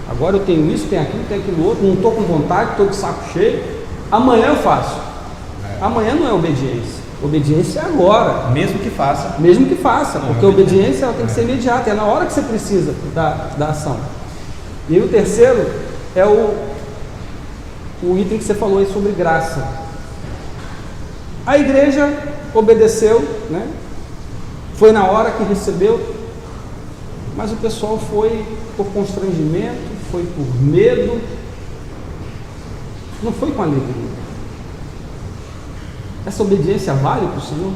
Agora eu tenho isso, tenho aquilo, tenho aquilo outro, não estou com vontade, estou de saco cheio. Amanhã eu faço. Amanhã não é obediência. Obediência é agora. Mesmo que faça. Mesmo que faça, porque a obediência ela tem que ser imediata, é na hora que você precisa da ação. E aí o terceiro é o item que você falou aí sobre graça. A igreja obedeceu, né? Foi na hora que recebeu, mas o pessoal foi por constrangimento, foi por medo, não foi com alegria. Essa obediência vale para o Senhor?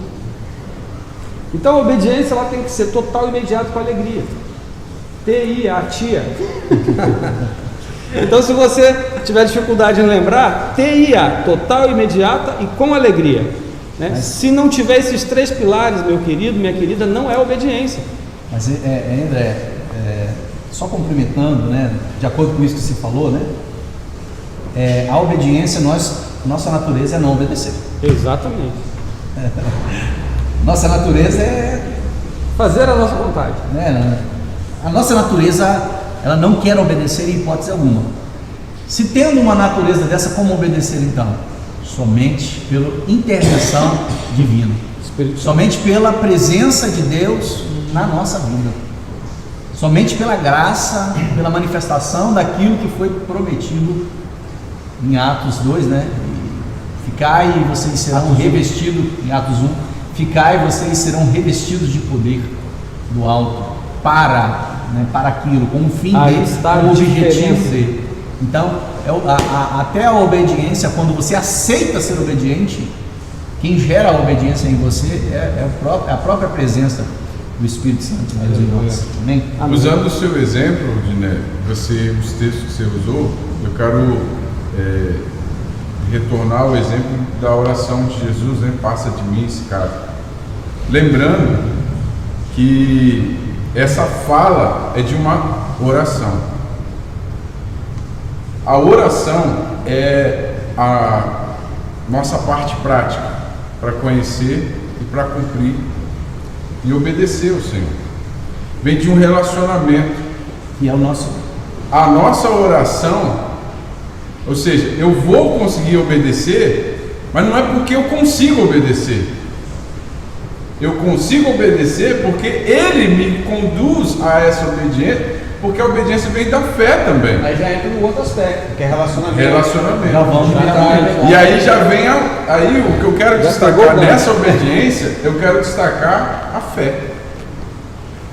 Então a obediência ela tem que ser total e imediata, com alegria. T-I-A, tia. Então, se você tiver dificuldade em lembrar, TIA, total, imediata e com alegria, né? Se não tiver esses 3 pilares, meu querido, minha querida, não é obediência. Mas, André, só complementando, né, de acordo com isso que você falou, né, a obediência, nossa natureza é não obedecer. Exatamente. Nossa natureza é fazer a nossa vontade. Né, a nossa natureza, ela não quer obedecer em hipótese alguma. Se tendo uma natureza dessa, como obedecer então? Somente pela intervenção divina, somente pela presença de Deus na nossa vida, somente pela graça, pela manifestação daquilo que foi prometido em Atos 2, né? Ficai e vocês serão revestidos, em Atos 1, ficai e vocês serão revestidos de poder do alto, para aquilo, com o fim dele, com o objetivo dele. Então, até a obediência, quando você aceita ser obediente, quem gera a obediência em você é a própria presença do Espírito Santo de Deus em nós. Amém? Usando o seu exemplo, Diné, os textos que você usou, eu quero retornar ao exemplo da oração de Jesus, né? Passa de mim esse caso. Lembrando que essa fala é de uma oração. A oração é a nossa parte prática para conhecer e para cumprir e obedecer ao Senhor. Vem de um relacionamento. E é o nosso. A nossa oração, ou seja, eu vou conseguir obedecer, mas não é porque eu consigo obedecer. Eu consigo obedecer porque Ele me conduz a essa obediência, porque a obediência vem da fé também. Aí já entra no outro aspecto, que é relacionamento. Já vamos E aí já vem aí o que eu quero destacar nessa obediência, eu quero destacar a fé.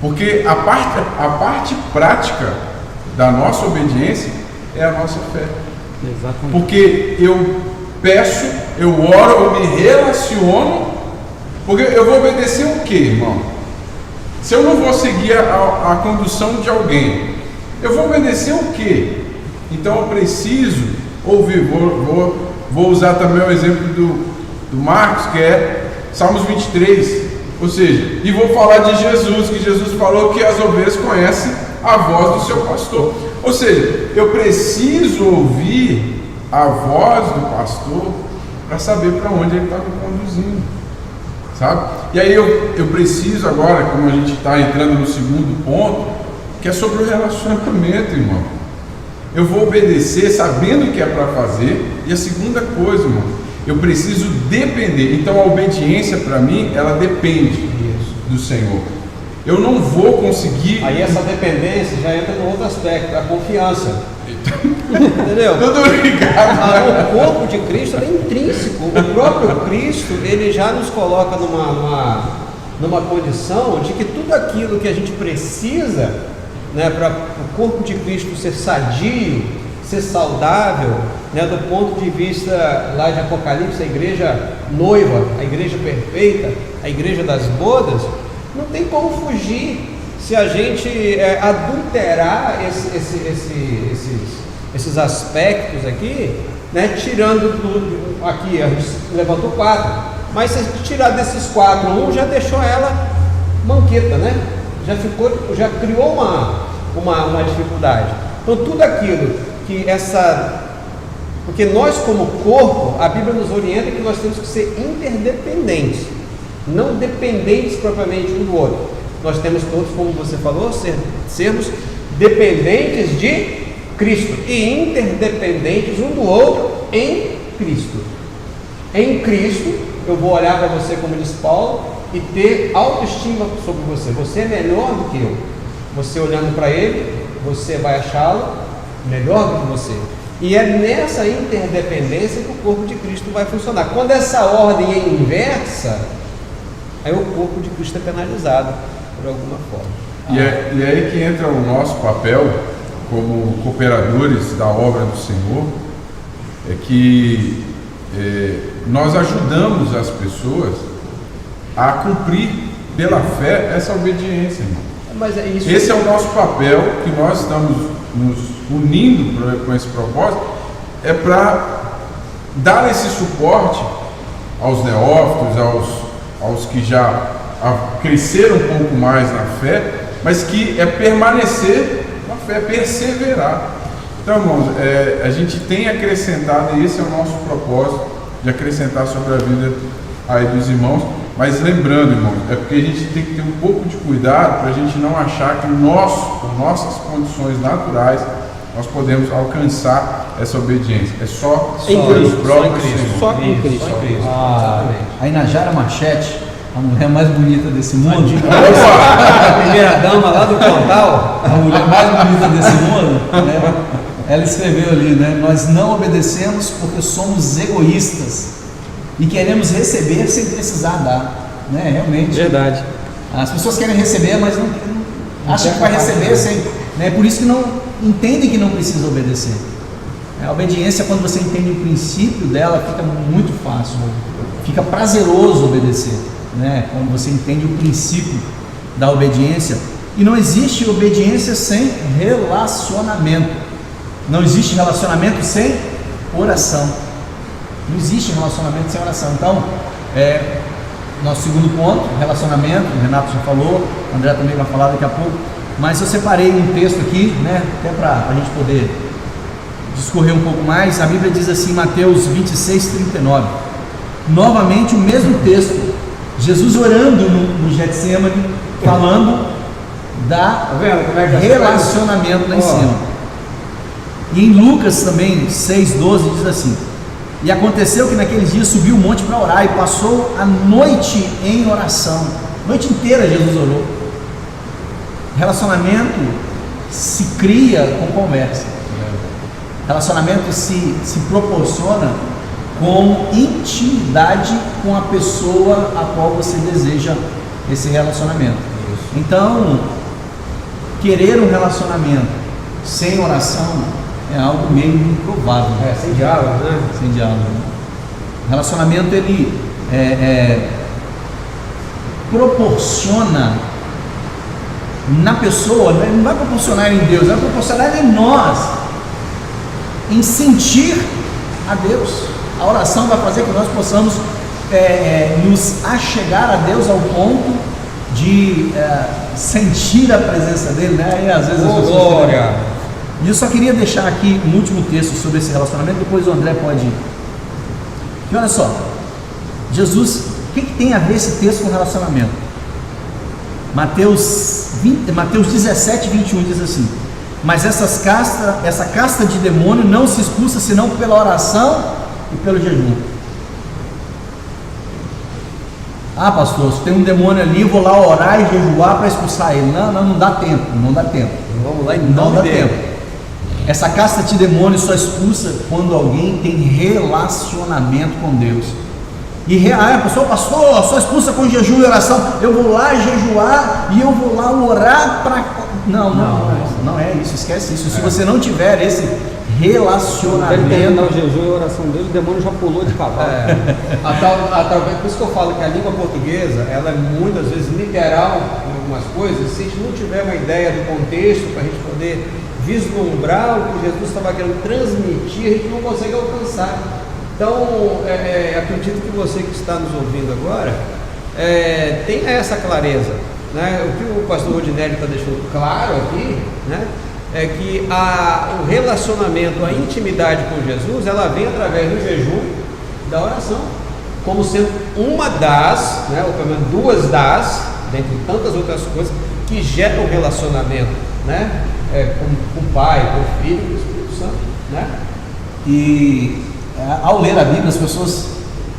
Porque a parte prática da nossa obediência é a nossa fé. Exatamente. Porque eu peço, eu oro, eu me relaciono, porque eu vou obedecer o quê, irmão? Se eu não vou seguir a condução de alguém, eu vou obedecer o quê? Então eu preciso ouvir. Vou usar também o exemplo do Marcos, que é Salmos 23. Ou seja, e vou falar de Jesus, que Jesus falou que as ovelhas conhecem a voz do seu pastor. Ou seja, eu preciso ouvir a voz do pastor para saber para onde ele está me conduzindo, sabe? E aí eu preciso agora, como a gente está entrando no segundo ponto, que é sobre o relacionamento, irmão. Eu vou obedecer sabendo o que é para fazer. E a segunda coisa, irmão, eu preciso depender. Então a obediência para mim, ela depende do Senhor. Eu não vou conseguir. Aí essa dependência já entra no outro aspecto, a confiança. Entendeu? Tudo ligado. O corpo de Cristo é intrínseco. O próprio Cristo, ele já nos coloca numa condição de que tudo aquilo que a gente precisa, né, para o corpo de Cristo ser sadio, ser saudável, né, do ponto de vista lá de Apocalipse, a igreja noiva, a igreja perfeita, a igreja das bodas, não tem como fugir se a gente adulterar esses aspectos aqui, né, tirando aqui, a gente levantou 4, mas se a gente tirar desses 4, um já deixou ela manqueta, né? Já criou uma dificuldade. Então tudo aquilo que porque nós como corpo, a Bíblia nos orienta que nós temos que ser interdependentes, não dependentes propriamente um do outro. Nós temos todos, como você falou, sermos dependentes de Cristo e interdependentes um do outro em Cristo. Em Cristo, eu vou olhar para você, como diz Paulo, e ter autoestima sobre você. Você é melhor do que eu. Você olhando para ele, você vai achá-lo melhor do que você. E é nessa interdependência que o corpo de Cristo vai funcionar. Quando essa ordem é inversa, aí o corpo de Cristo é penalizado por alguma forma. E é aí que entra o nosso papel como cooperadores da obra do Senhor, é que nós ajudamos as pessoas a cumprir pela fé essa obediência, irmão. Mas é isso. Esse é o nosso papel, que nós estamos nos unindo com esse propósito, é para dar esse suporte aos neófitos, aos que já cresceram um pouco mais na fé, mas que é permanecer na fé, perseverar. Então, irmãos, a gente tem acrescentado, e esse é o nosso propósito, de acrescentar sobre a vida aí dos irmãos. Mas lembrando, irmãos, é porque a gente tem que ter um pouco de cuidado para a gente não achar que com nossas condições naturais, nós podemos alcançar essa obediência. É só pelos próprios Senhor. Só em Cristo. A Inajara Machete, a mulher mais bonita desse mundo, A primeira dama lá do Pontal, a mulher mais bonita desse mundo, né? Ela escreveu ali, né? Nós não obedecemos porque somos egoístas e queremos receber sem precisar dar, né? Realmente. Verdade. As pessoas querem receber, mas não acham que vai receber sem, né? Por isso que não entendem que não precisa obedecer. A obediência, quando você entende o princípio dela, fica muito fácil, fica prazeroso obedecer, né? Quando você entende o princípio da obediência. E não existe obediência sem relacionamento. Não existe relacionamento sem oração. Não existe relacionamento sem oração. Então, nosso segundo ponto, relacionamento, o Renato já falou, o André também vai falar daqui a pouco, mas eu separei um texto aqui, né, até para a gente poder discorrer um pouco mais. A Bíblia diz assim, Mateus 26:39, novamente o mesmo texto, Jesus orando no Getsemane, falando relacionamento lá em cima. E em Lucas também 6:12 diz assim, e aconteceu que naqueles dias subiu o monte para orar e passou a noite em oração. A noite inteira Jesus orou. Relacionamento se cria com conversa. Relacionamento se proporciona com intimidade com a pessoa a qual você deseja esse relacionamento. Então, querer um relacionamento sem oração é algo meio improvável. sem diálogo, né? Sem diálogo. O relacionamento, ele proporciona na pessoa, não vai proporcionar em Deus, vai proporcionar em nós, em sentir a Deus. A oração vai fazer que nós possamos nos achegar a Deus ao ponto de sentir a presença dele, né? E às vezes as pessoas glória! E eu só queria deixar aqui um último texto sobre esse relacionamento, depois o André pode ir. E olha só, Jesus, o que tem a ver esse texto com relacionamento? Mateus 17, 21 diz assim: mas essa casta de demônio não se expulsa senão pela oração e pelo jejum. Ah, pastor, se tem um demônio ali, eu vou lá orar e jejuar para expulsar ele. Não dá tempo, não dá tempo. Vamos lá em Não nome dá dele. tempo. Essa casta de demônio só expulsa quando alguém tem relacionamento com Deus. E pastor, só expulsa com jejum e oração. Eu vou lá jejuar e eu vou lá orar para... Não é isso, esquece isso. Se você não tiver esse Ele terminar relacionamento... o jejum e a oração dele, o demônio já pulou de cavalo. Por isso que eu falo que a língua portuguesa, ela é muitas vezes literal em algumas coisas. Se a gente não tiver uma ideia do contexto para a gente poder vislumbrar o que Jesus estava querendo transmitir, a gente não consegue alcançar. Então, acredito que você que está nos ouvindo agora tenha essa clareza, né? O que o pastor Rodinelli está deixando claro aqui, né? É que o relacionamento, a intimidade com Jesus, ela vem através do jejum e da oração, como sendo uma das, né, ou pelo menos duas das, dentre tantas outras coisas, que geram relacionamento, né? Com o Pai, com o Filho e com o Espírito Santo, né? E ao ler a Bíblia, as pessoas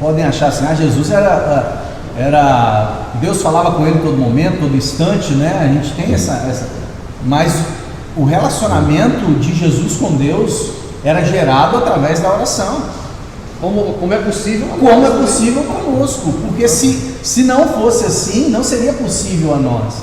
podem achar assim: Jesus Deus falava com ele todo momento, todo instante, né? A gente tem mas o relacionamento de Jesus com Deus era gerado através da oração. Como é possível? Como é possível conosco? Porque se não fosse assim, não seria possível a nós.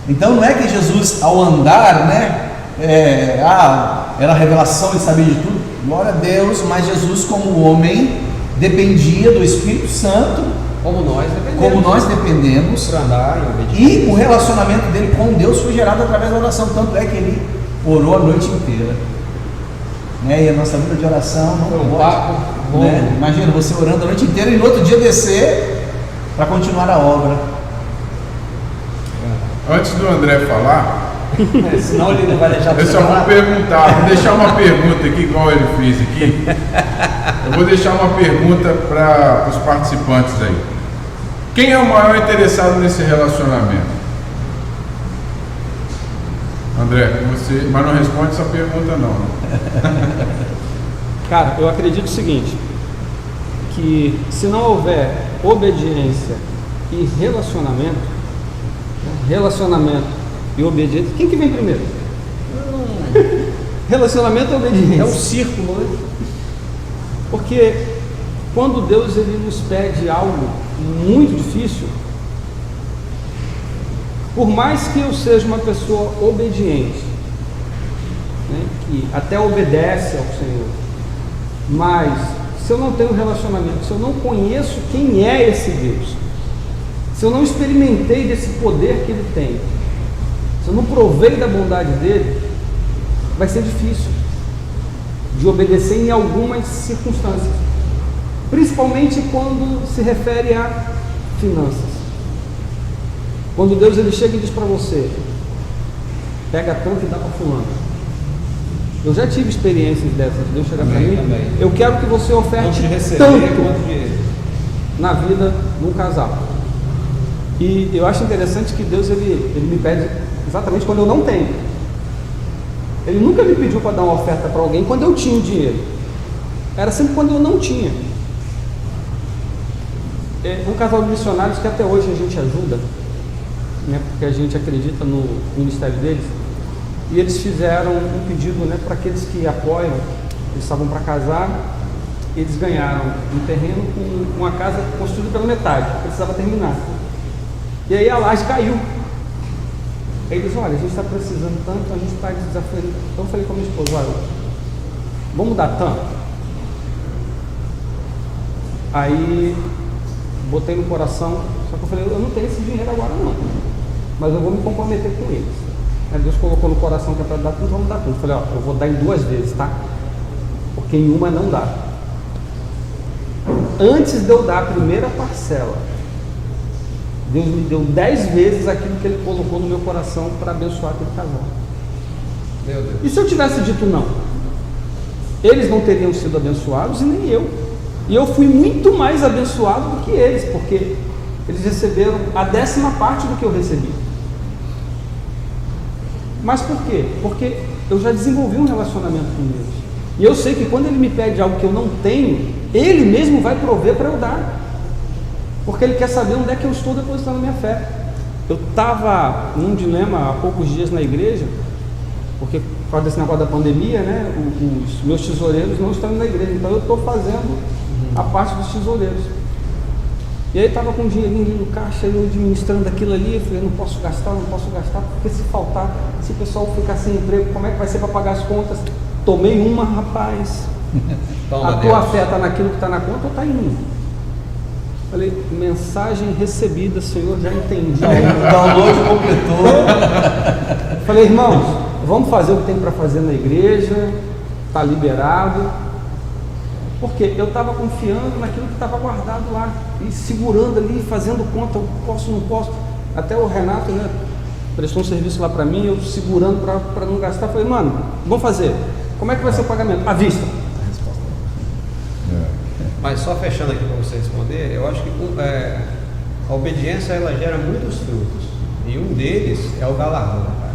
Então não é que Jesus, ao andar, né? Era a revelação, ele sabia de tudo. Glória a Deus, mas Jesus, como homem, dependia do Espírito Santo, Como nós dependemos para andar em obediência. E o relacionamento dele com Deus foi gerado através da oração. Tanto é que ele orou a noite inteira, né? E a nossa vida de oração não Foi um pode, papo longo. né? Imagina você orando a noite inteira e no outro dia descer para continuar a obra. Antes do André falar, Senão ele não vai deixar eu você só vou falar. perguntar, vou deixar uma pergunta aqui, igual ele fez aqui. Eu vou deixar uma pergunta para os participantes aí. Quem é o maior interessado nesse relacionamento? André, você, mas não responde essa pergunta não. Cara, eu acredito o seguinte, que se não houver obediência e relacionamento e obediência, quem que vem primeiro? Relacionamento e obediência. É um círculo, né? Porque quando Deus ele nos pede algo muito difícil, por mais que eu seja uma pessoa obediente, né, que até obedece ao Senhor, mas se eu não tenho relacionamento, se eu não conheço quem é esse Deus, se eu não experimentei desse poder que Ele tem, se eu não provei da bondade dEle, vai ser difícil de obedecer em algumas circunstâncias, principalmente quando se refere a finanças. Quando Deus ele chega e diz para você: pega tanto e dá para fulano. Eu já tive experiências dessas. Deus chega para mim, também. eu quero que você oferte Quanto de receber, tanto quanto de... na vida num casal. E eu acho interessante que Deus ele me pede exatamente quando eu não tenho. Ele nunca me pediu para dar uma oferta para alguém quando eu tinha o dinheiro. Era sempre quando eu não tinha. É um casal de missionários que até hoje a gente ajuda, né, porque a gente acredita no ministério deles, e eles fizeram um pedido, né, para aqueles que apoiam. Eles estavam para casar, eles ganharam um terreno com uma casa construída pela metade, precisava terminar, e aí a laje caiu. Aí eles: olha, a gente está precisando tanto, a gente está desafiando. Então eu falei com a minha esposa: olha, vamos dar tanto? Aí botei no coração, só que eu falei: eu não tenho esse dinheiro agora não, mas eu vou me comprometer com eles. Aí Deus colocou no coração que é para dar tudo, vamos dar tudo. Eu falei: ó, eu vou dar em 2 vezes, tá? Porque em uma não dá. Antes de eu dar a primeira parcela, Deus me deu 10 vezes aquilo que Ele colocou no meu coração para abençoar aquele casal. Meu Deus. E se eu tivesse dito não? Eles não teriam sido abençoados e nem eu. E eu fui muito mais abençoado do que eles, porque eles receberam a 10ª parte do que eu recebi. Mas por quê? Porque eu já desenvolvi um relacionamento com Deus. E eu sei que quando Ele me pede algo que eu não tenho, Ele mesmo vai prover para eu dar. Porque Ele quer saber onde é que eu estou depositando a minha fé. Eu estava num dilema há poucos dias na igreja, porque por causa desse negócio da pandemia, né, os meus tesoureiros não estão na igreja, então eu estou fazendo a parte dos tesoureiros. E aí estava com um dinheirinho ali no caixa, eu administrando aquilo ali, eu falei, não posso gastar, porque se faltar, se o pessoal ficar sem emprego, como é que vai ser para pagar as contas? Tomei uma, rapaz. A tua fé está naquilo que está na conta ou está em mim? Falei, mensagem recebida, Senhor, já entendi. O download completou. Falei, irmãos, vamos fazer o que tem para fazer na igreja, está liberado. Porque eu estava confiando naquilo que estava guardado lá, e segurando ali, fazendo conta, eu posso, não posso. Até o Renato, né, prestou um serviço lá para mim, eu segurando para não gastar. Falei, mano, vamos fazer. Como é que vai ser o pagamento? À vista. Mas só fechando aqui para você responder, eu acho que a obediência ela gera muitos frutos. E um deles é o galardão, cara.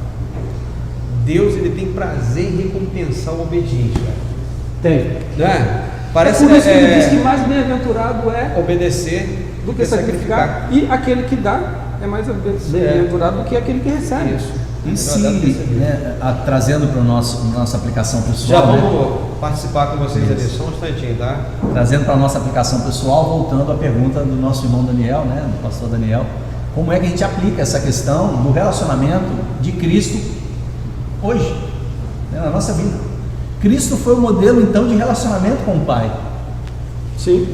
Deus ele tem prazer em recompensar o obediente, cara. Tem. Né? Parece por isso que ele diz que mais bem-aventurado é obedecer do que sacrificar. E aquele que dá é mais bem-aventurado do que aquele que recebe. Isso. E se, né, trazendo para nossa aplicação pessoal, já vamos né? participar com vocês ali, só um instantinho, tá? Trazendo para a nossa aplicação pessoal, voltando à pergunta do nosso irmão Daniel, né, do pastor Daniel, como é que a gente aplica essa questão do relacionamento de Cristo hoje, né, na nossa vida? Cristo foi o modelo então de relacionamento com o Pai. Sim.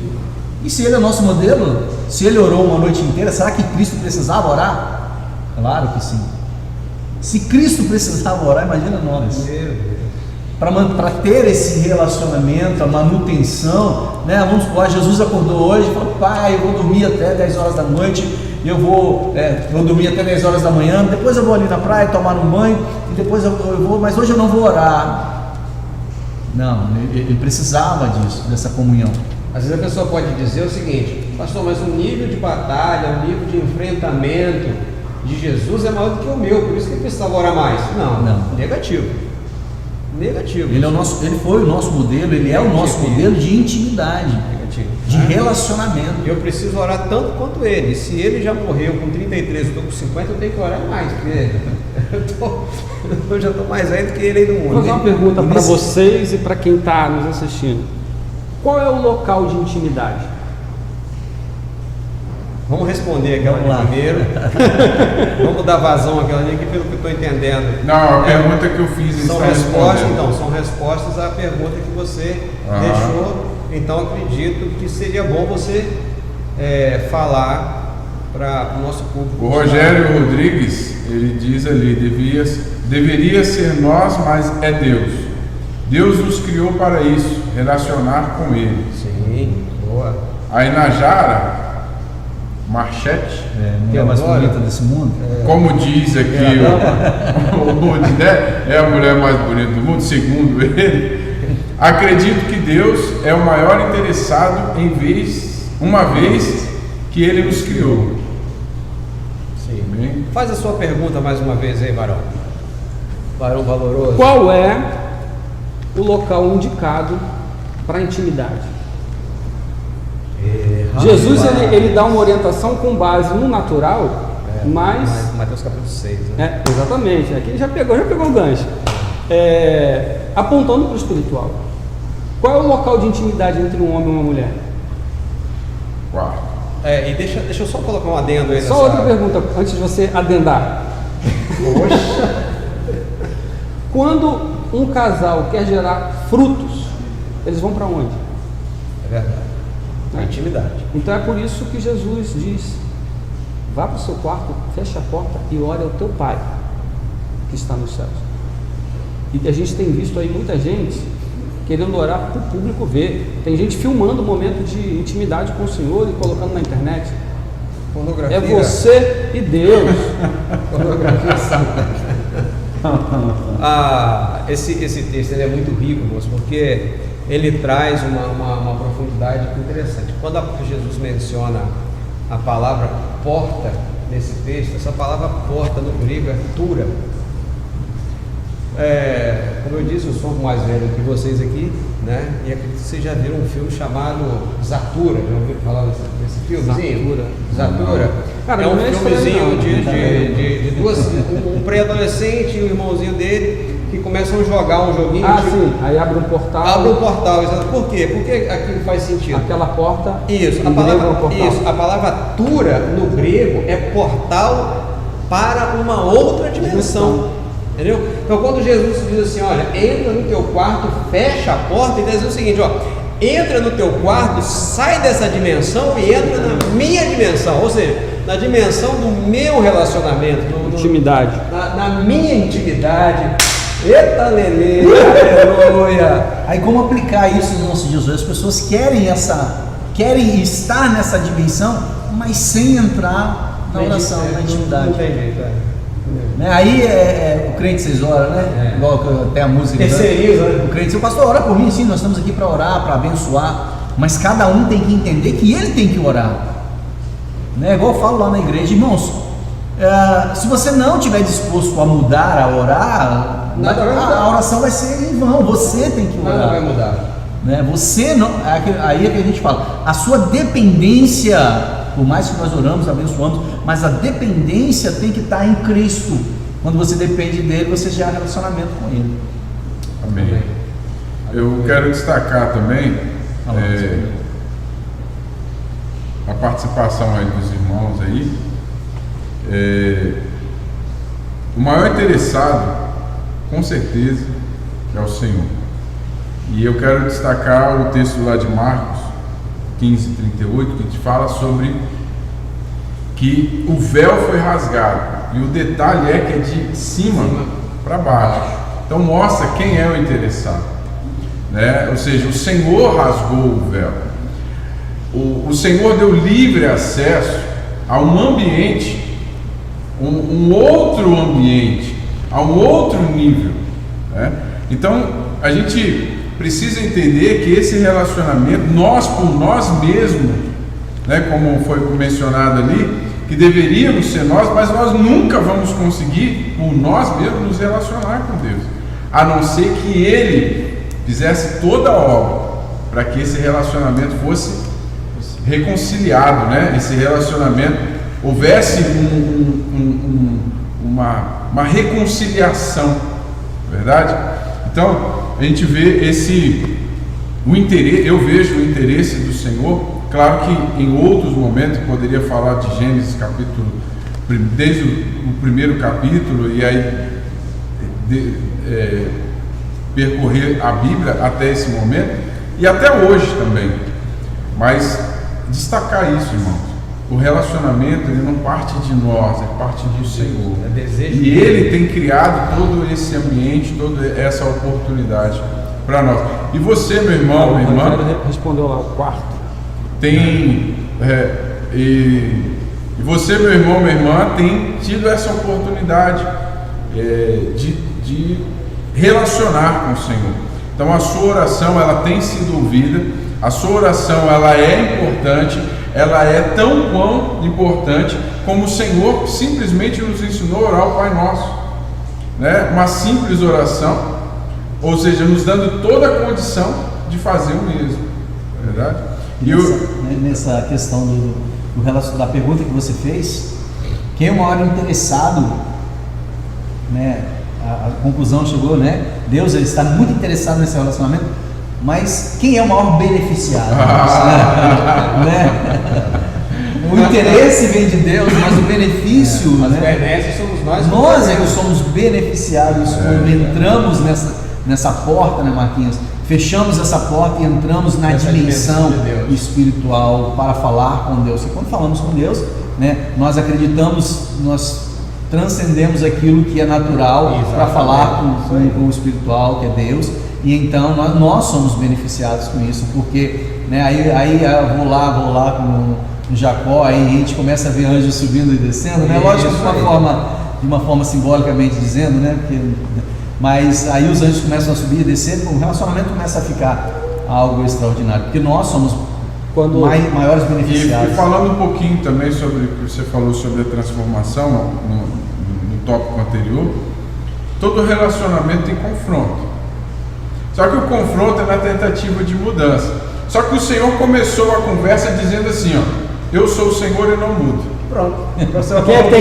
E se Ele é nosso modelo, se Ele orou uma noite inteira, será que Cristo precisava orar? Claro que sim. Se Cristo precisava orar, imagina nós. Para ter esse relacionamento, a manutenção, né? Vamos supor, Jesus acordou hoje e falou, pai, eu vou dormir até 10 horas da noite, eu vou dormir até 10 horas da manhã, depois eu vou ali na praia tomar um banho, e depois eu vou, mas hoje eu não vou orar. Não, ele precisava disso, dessa comunhão. Às vezes a pessoa pode dizer o seguinte, pastor, mas o nível de batalha, o nível de enfrentamento de Jesus é maior do que o meu, por isso que ele precisava orar mais. Não. Negativo. Ele foi o nosso modelo, ele é o nosso modelo de intimidade, de relacionamento. Eu preciso orar tanto quanto ele. Se ele já morreu com 33, eu estou com 50, eu tenho que orar mais, porque eu já estou mais velho do que ele aí no mundo. Vou fazer uma pergunta para vocês e para quem está nos assistindo. Qual é o local de intimidade? Vamos responder aquela ali primeiro. Vamos dar vazão àquela ali, que pelo que eu estou entendendo. Não, a pergunta que eu fiz são respostas, então, são respostas à pergunta que você deixou. Então acredito que seria bom você falar para o nosso público. O Rogério Rodrigues, ele diz ali, deveria ser nós, mas é Deus. Deus nos criou para isso, relacionar com Ele. Sim, boa. A Inajara Marchete, mulher mais bonita desse mundo. como diz aqui o Didé, é a mulher mais bonita do mundo, segundo ele. Acredito que Deus é o maior interessado uma vez que Ele nos criou. Sim. Bem? Faz a sua pergunta mais uma vez aí, varão. Varão valoroso. Qual é o local indicado para a intimidade? Jesus ele dá uma orientação com base no natural, mas Mateus capítulo 6, né? Exatamente, aqui já pegou o gancho, apontando para o espiritual. Qual é o local de intimidade entre um homem e uma mulher? Quarto. E deixa eu só colocar um adendo aí. Só outra pergunta antes de você adendar. Quando um casal quer gerar frutos, eles vão para onde? É verdade. A intimidade. Então é por isso que Jesus diz: vá para o seu quarto, feche a porta e ore ao teu Pai que está nos céus. E a gente tem visto aí muita gente querendo orar para o público ver. Tem gente filmando o momento de intimidade com o Senhor e colocando na internet. Pornografia. É você e Deus. Pornografia santa. Esse texto ele é muito rico, moço, porque ele traz uma profundidade interessante. Quando Jesus menciona a palavra porta nesse texto, essa palavra porta no grego é tura. Como eu disse, eu sou mais velho que vocês aqui, né? E acredito que vocês já viram um filme chamado Zatura. Já ouviram falar desse filmezinho? Zatura. Cara, é um não é filmezinho estranho, de duas, um pré-adolescente e o irmãozinho dele que começam a jogar um joguinho. Sim, aí abre um portal. Abre um portal, exato. Por quê? Porque aquilo faz sentido. Aquela porta. Isso, a palavra tura no grego é portal para uma outra dimensão. Entendeu? Então quando Jesus diz assim, olha, entra no teu quarto, fecha a porta e diz o seguinte, ó, entra no teu quarto, sai dessa dimensão e entra na minha dimensão, ou seja, na dimensão do meu relacionamento, Intimidade. Na minha intimidade. Eita lelê, aleluia. Aí como aplicar isso no nosso dia de hoje? As pessoas querem estar nessa dimensão, mas sem entrar na oração, na intimidade. Não tem jeito, Né? Aí o crente 6 horas, né? Igual até a música. Terceiriza, né? O crente diz, o pastor, ora por mim, sim, nós estamos aqui para orar, para abençoar, mas cada um tem que entender que ele tem que orar. Né? Igual eu falo lá na igreja, irmãos, se você não estiver disposto a mudar, a orar, a oração vai ser em vão, você tem que orar. Nada vai mudar. Né? Você não, aí é que a gente fala, a sua dependência, por mais que nós oramos, abençoamos, mas a dependência tem que estar em Cristo. Quando você depende dele, você gera relacionamento com ele. Amém. Eu quero destacar também a participação aí dos irmãos aí. O maior interessado, com certeza, é o Senhor. E eu quero destacar o texto lá de Marcos 15:38, que te fala sobre que o véu foi rasgado. E o detalhe é que é de cima para baixo. Então mostra quem é o interessado, né? Ou seja, o Senhor rasgou o véu. O Senhor deu livre acesso a um ambiente, um outro ambiente, a um outro nível, né? Então a gente precisa entender que esse relacionamento, nós por nós mesmos, né, como foi mencionado ali, que deveríamos ser nós, mas nós nunca vamos conseguir por nós mesmos nos relacionar com Deus, a não ser que Ele fizesse toda a obra para que esse relacionamento fosse reconciliado, né? Esse relacionamento houvesse uma reconciliação, verdade? Então a gente vê o interesse, eu vejo o interesse do Senhor. Claro que em outros momentos poderia falar de Gênesis capítulo, desde o primeiro capítulo, e aí percorrer a Bíblia até esse momento e até hoje também. Mas destacar isso, irmãos, o relacionamento ele não parte de nós, ele parte do Senhor. E Ele tem criado todo esse ambiente, toda essa oportunidade para nós. E você, meu irmão, minha irmã, respondeu lá o quarto. E você, meu irmão, minha irmã, tem tido essa oportunidade de relacionar com o Senhor. Então a sua oração ela tem sido ouvida, a sua oração ela é importante, ela é tão quão importante como o Senhor simplesmente nos ensinou a orar o Pai Nosso, né? Uma simples oração, ou seja, nos dando toda a condição de fazer o mesmo, verdade? Nessa questão da pergunta que você fez, quem é o maior interessado, né? A conclusão chegou, né? Deus ele está muito interessado nesse relacionamento, mas quem é o maior beneficiado? Né? O interesse vem de Deus, mas o benefício, mas né? benesses somos nós. Nós é que somos beneficiados quando entramos nessa porta, né, Marquinhos? Fechamos essa porta e entramos na dimensão espiritual para falar com Deus. E quando falamos com Deus, né, nós acreditamos, nós transcendemos aquilo que é natural para falar com o espiritual, que é Deus. E então nós somos beneficiados com isso, porque, né, aí eu vou lá com Jacó, aí a gente começa a ver anjos subindo e descendo, né? Lógico que de uma forma de uma forma simbolicamente dizendo, né? Mas aí os anjos começam a subir e descer, o relacionamento começa a ficar algo extraordinário, porque nós somos maiores beneficiados. E falando um pouquinho também sobre o que você falou sobre a transformação no tópico anterior, todo relacionamento tem confronto. Só que o confronto é na tentativa de mudança. Só que o Senhor começou a conversa dizendo assim, ó, eu sou o Senhor e não mudo. Pronto.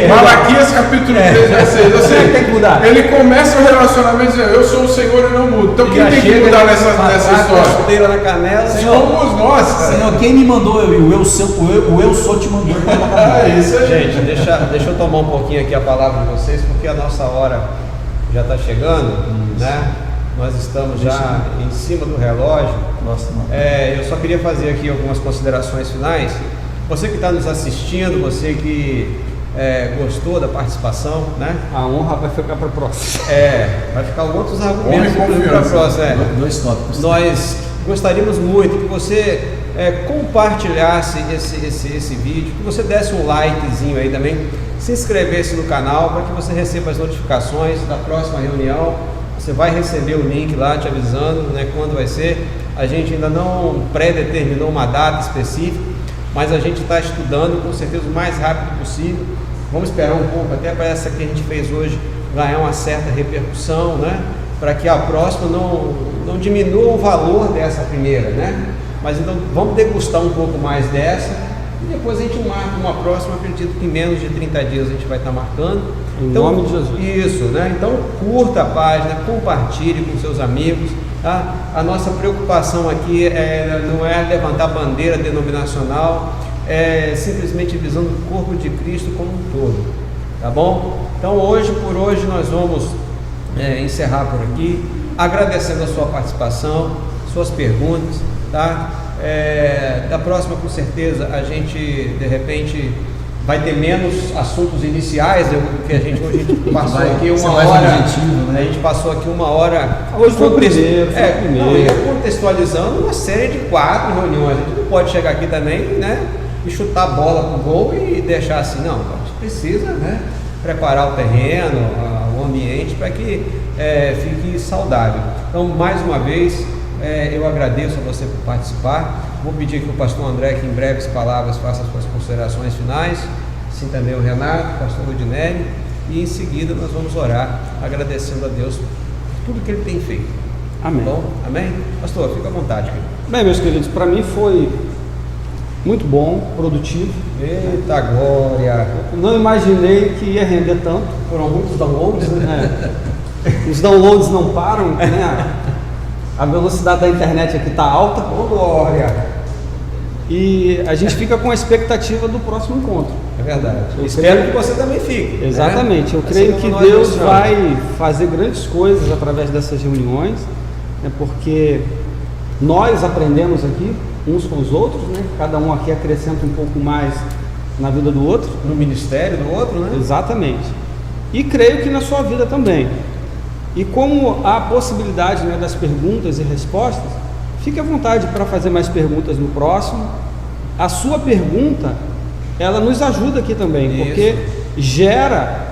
Malaquias capítulo 3, versículo 6. Quem tem que mudar? Ele começa o relacionamento dizendo, eu sou o Senhor e não mudo. Então quem tem que mudar nessa história? Na canela, Somos nós, cara. Senhor, quem me mandou? O eu sou te mandou. Isso aí. Gente, deixa eu tomar um pouquinho aqui a palavra de vocês, porque a nossa hora já está chegando, né? Nós estamos já em cima do relógio. Eu só queria fazer aqui algumas considerações finais. Você que está nos assistindo, você que gostou da participação, né? A honra vai ficar para a próxima. Vai ficar outros argumentos para a próxima. Dois tópicos. Nós gostaríamos muito que você compartilhasse esse vídeo, que você desse um likezinho aí também, se inscrevesse no canal para que você receba as notificações da próxima reunião. Você vai receber o link lá te avisando, né, quando vai ser. A gente ainda não pré-determinou uma data específica, mas a gente está estudando com certeza o mais rápido possível. Vamos esperar um pouco até para essa que a gente fez hoje ganhar uma certa repercussão, né? Para que a próxima não diminua o valor dessa primeira, né? Mas então vamos degustar um pouco mais dessa e depois a gente marca uma próxima. Acredito que em menos de 30 dias a gente vai estar marcando. Em Então, nome de Jesus. Isso, né? Então curta a página, compartilhe com seus amigos. Tá? A nossa preocupação aqui não é levantar bandeira denominacional, é simplesmente visando o corpo de Cristo como um todo, tá bom? Então por hoje nós vamos encerrar por aqui, agradecendo a sua participação, suas perguntas, tá? Da próxima, com certeza, a gente de repente vai ter menos assuntos iniciais do que a gente hoje passou aqui uma hora. Objetivo, né? A gente passou aqui uma hora. Hoje foi o primeiro. Contextualizando uma série de 4 reuniões. A gente não pode chegar aqui também, né, e chutar a bola pro gol e deixar assim. Não, a gente precisa, né, preparar o terreno, o ambiente para que fique saudável. Então, mais uma vez, eu agradeço a você por participar. Vou pedir que o pastor André, que em breves palavras faça as suas considerações finais, assim também o Renato, o pastor Rudinelli, e em seguida nós vamos orar, agradecendo a Deus por tudo que Ele tem feito. Amém. Tá bom? Amém? Pastor, fica à vontade, querido. Bem, meus queridos, para mim foi muito bom, produtivo. Eita glória! Não imaginei que ia render tanto. Foram muitos downloads, né? Os downloads não param, né? A velocidade da internet aqui está alta. Ô glória! E a gente fica com a expectativa do próximo encontro. É verdade. Espero que você também fique. Exatamente. Eu creio que Deus vai fazer grandes coisas através dessas reuniões, né? Porque nós aprendemos aqui uns com os outros, né? Cada um aqui acrescenta um pouco mais na vida do outro. No ministério do outro, né? Exatamente. E creio que na sua vida também. E como há a possibilidade, né, das perguntas e respostas, fique à vontade para fazer mais perguntas no próximo. A sua pergunta, ela nos ajuda aqui também, Isso. porque gera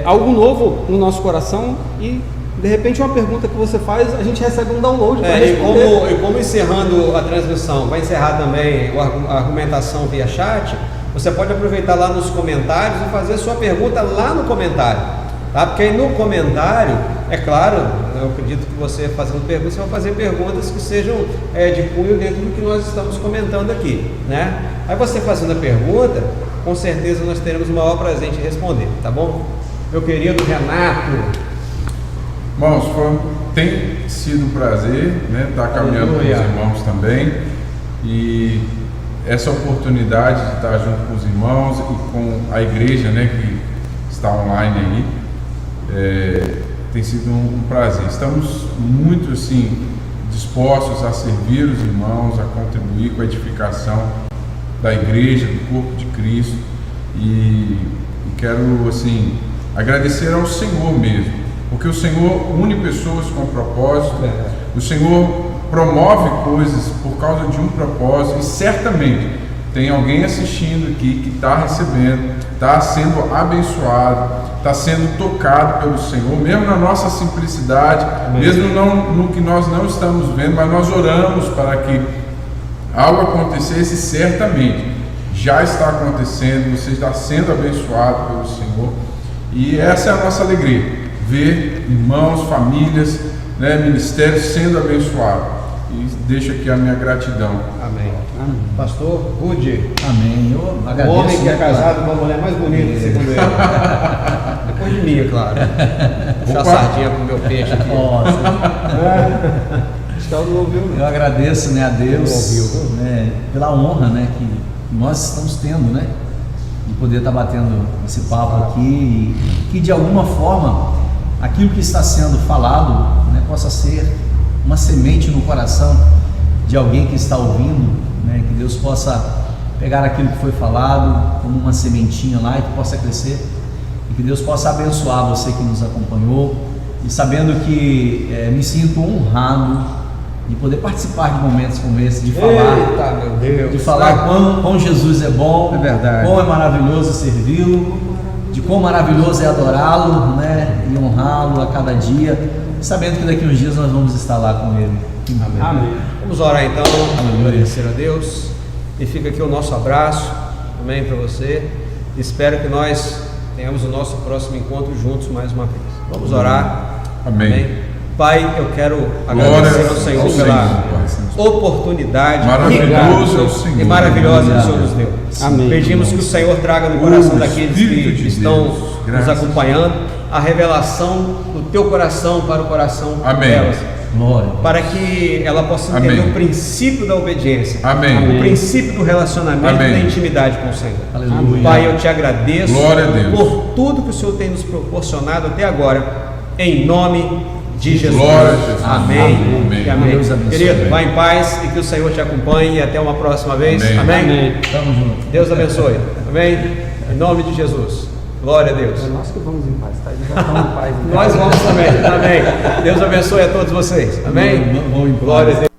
algo novo no nosso coração e de repente uma pergunta que você faz, a gente recebe um download para responder. E como encerrando a transmissão, vai encerrar também a argumentação via chat, você pode aproveitar lá nos comentários e fazer a sua pergunta lá no comentário. Tá? Porque aí no comentário, é claro, eu acredito que você fazendo perguntas, você vai fazer perguntas que sejam de cunho dentro do que nós estamos comentando aqui, né? Aí você fazendo a pergunta, com certeza nós teremos o maior prazer em te responder, tá bom? Meu querido Renato. Irmãos, tem sido um prazer, né, estar caminhando com os irmãos também, e essa oportunidade de estar junto com os irmãos e com a igreja, né, que está online aí, tem sido um prazer. Estamos muito assim dispostos a servir os irmãos, a contribuir com a edificação da igreja, do corpo de Cristo, e quero assim agradecer ao Senhor mesmo, porque o Senhor une pessoas com propósito, o Senhor promove coisas por causa de um propósito, e certamente tem alguém assistindo aqui que está recebendo, está sendo abençoado, está sendo tocado pelo Senhor, mesmo na nossa simplicidade, mesmo no que nós não estamos vendo, mas nós oramos para que algo acontecesse. Certamente já está acontecendo, você está sendo abençoado pelo Senhor, e essa é a nossa alegria, ver irmãos, famílias, né, ministérios sendo abençoados. E deixo aqui a minha gratidão. Amém. Pastor Rudy. Amém. Eu O agradeço. homem que é casado com a mulher mais bonita, segundo ele. Depois de mim, é claro. Puxar a sardinha pro meu peixe aqui. Nossa, Acho que ela não ouviu, não. eu agradeço, né, a Deus, né, pela honra, né, que nós estamos tendo, né, de poder estar batendo esse papo aqui, e que de alguma forma aquilo que está sendo falado, né, possa ser uma semente no coração de alguém que está ouvindo, né, que Deus possa pegar aquilo que foi falado como uma sementinha lá e que possa crescer, e que Deus possa abençoar você que nos acompanhou, e sabendo que me sinto honrado de poder participar de momentos como esse, de falar, Eita, meu Deus. de falar quão Jesus é bom, É verdade. quão é maravilhoso servi-lo, de quão maravilhoso é adorá-lo, né, e honrá-lo a cada dia, sabendo que daqui a uns dias nós vamos estar lá com Ele. Amém. Vamos orar então, agradecer a Deus, e fica aqui o nosso abraço, amém, para você. Espero que nós tenhamos o nosso próximo encontro juntos mais uma vez. Vamos orar. Amém. Pai, eu quero agradecer ao Senhor pela oportunidade Maravilhoso é o Senhor. e maravilhosa que o Senhor nos deu. Amém. Pedimos que o Senhor traga no coração daqueles Espírito que de estão Deus, nos graças. acompanhando a revelação do teu coração para o coração Amém. delas, Glória. para que ela possa entender Amém. o princípio da obediência, Amém. o princípio do relacionamento Amém. e da intimidade com o Senhor. Aleluia. Pai, eu te agradeço Glória a Deus. por tudo que o Senhor tem nos proporcionado até agora, em nome de Jesus. Glória a Jesus. Amém. Amém. E amém. Deus abençoe. Querido, vá em paz e que o Senhor te acompanhe, e até uma próxima vez. Amém. Amém. Tamo junto. Deus abençoe. Amém. Em nome de Jesus. Glória a Deus. É nós que vamos em paz, tá? Eles já estão em paz. Nós vamos também. Amém. Deus abençoe a todos vocês. Amém. Vamos em paz. Glória a Deus.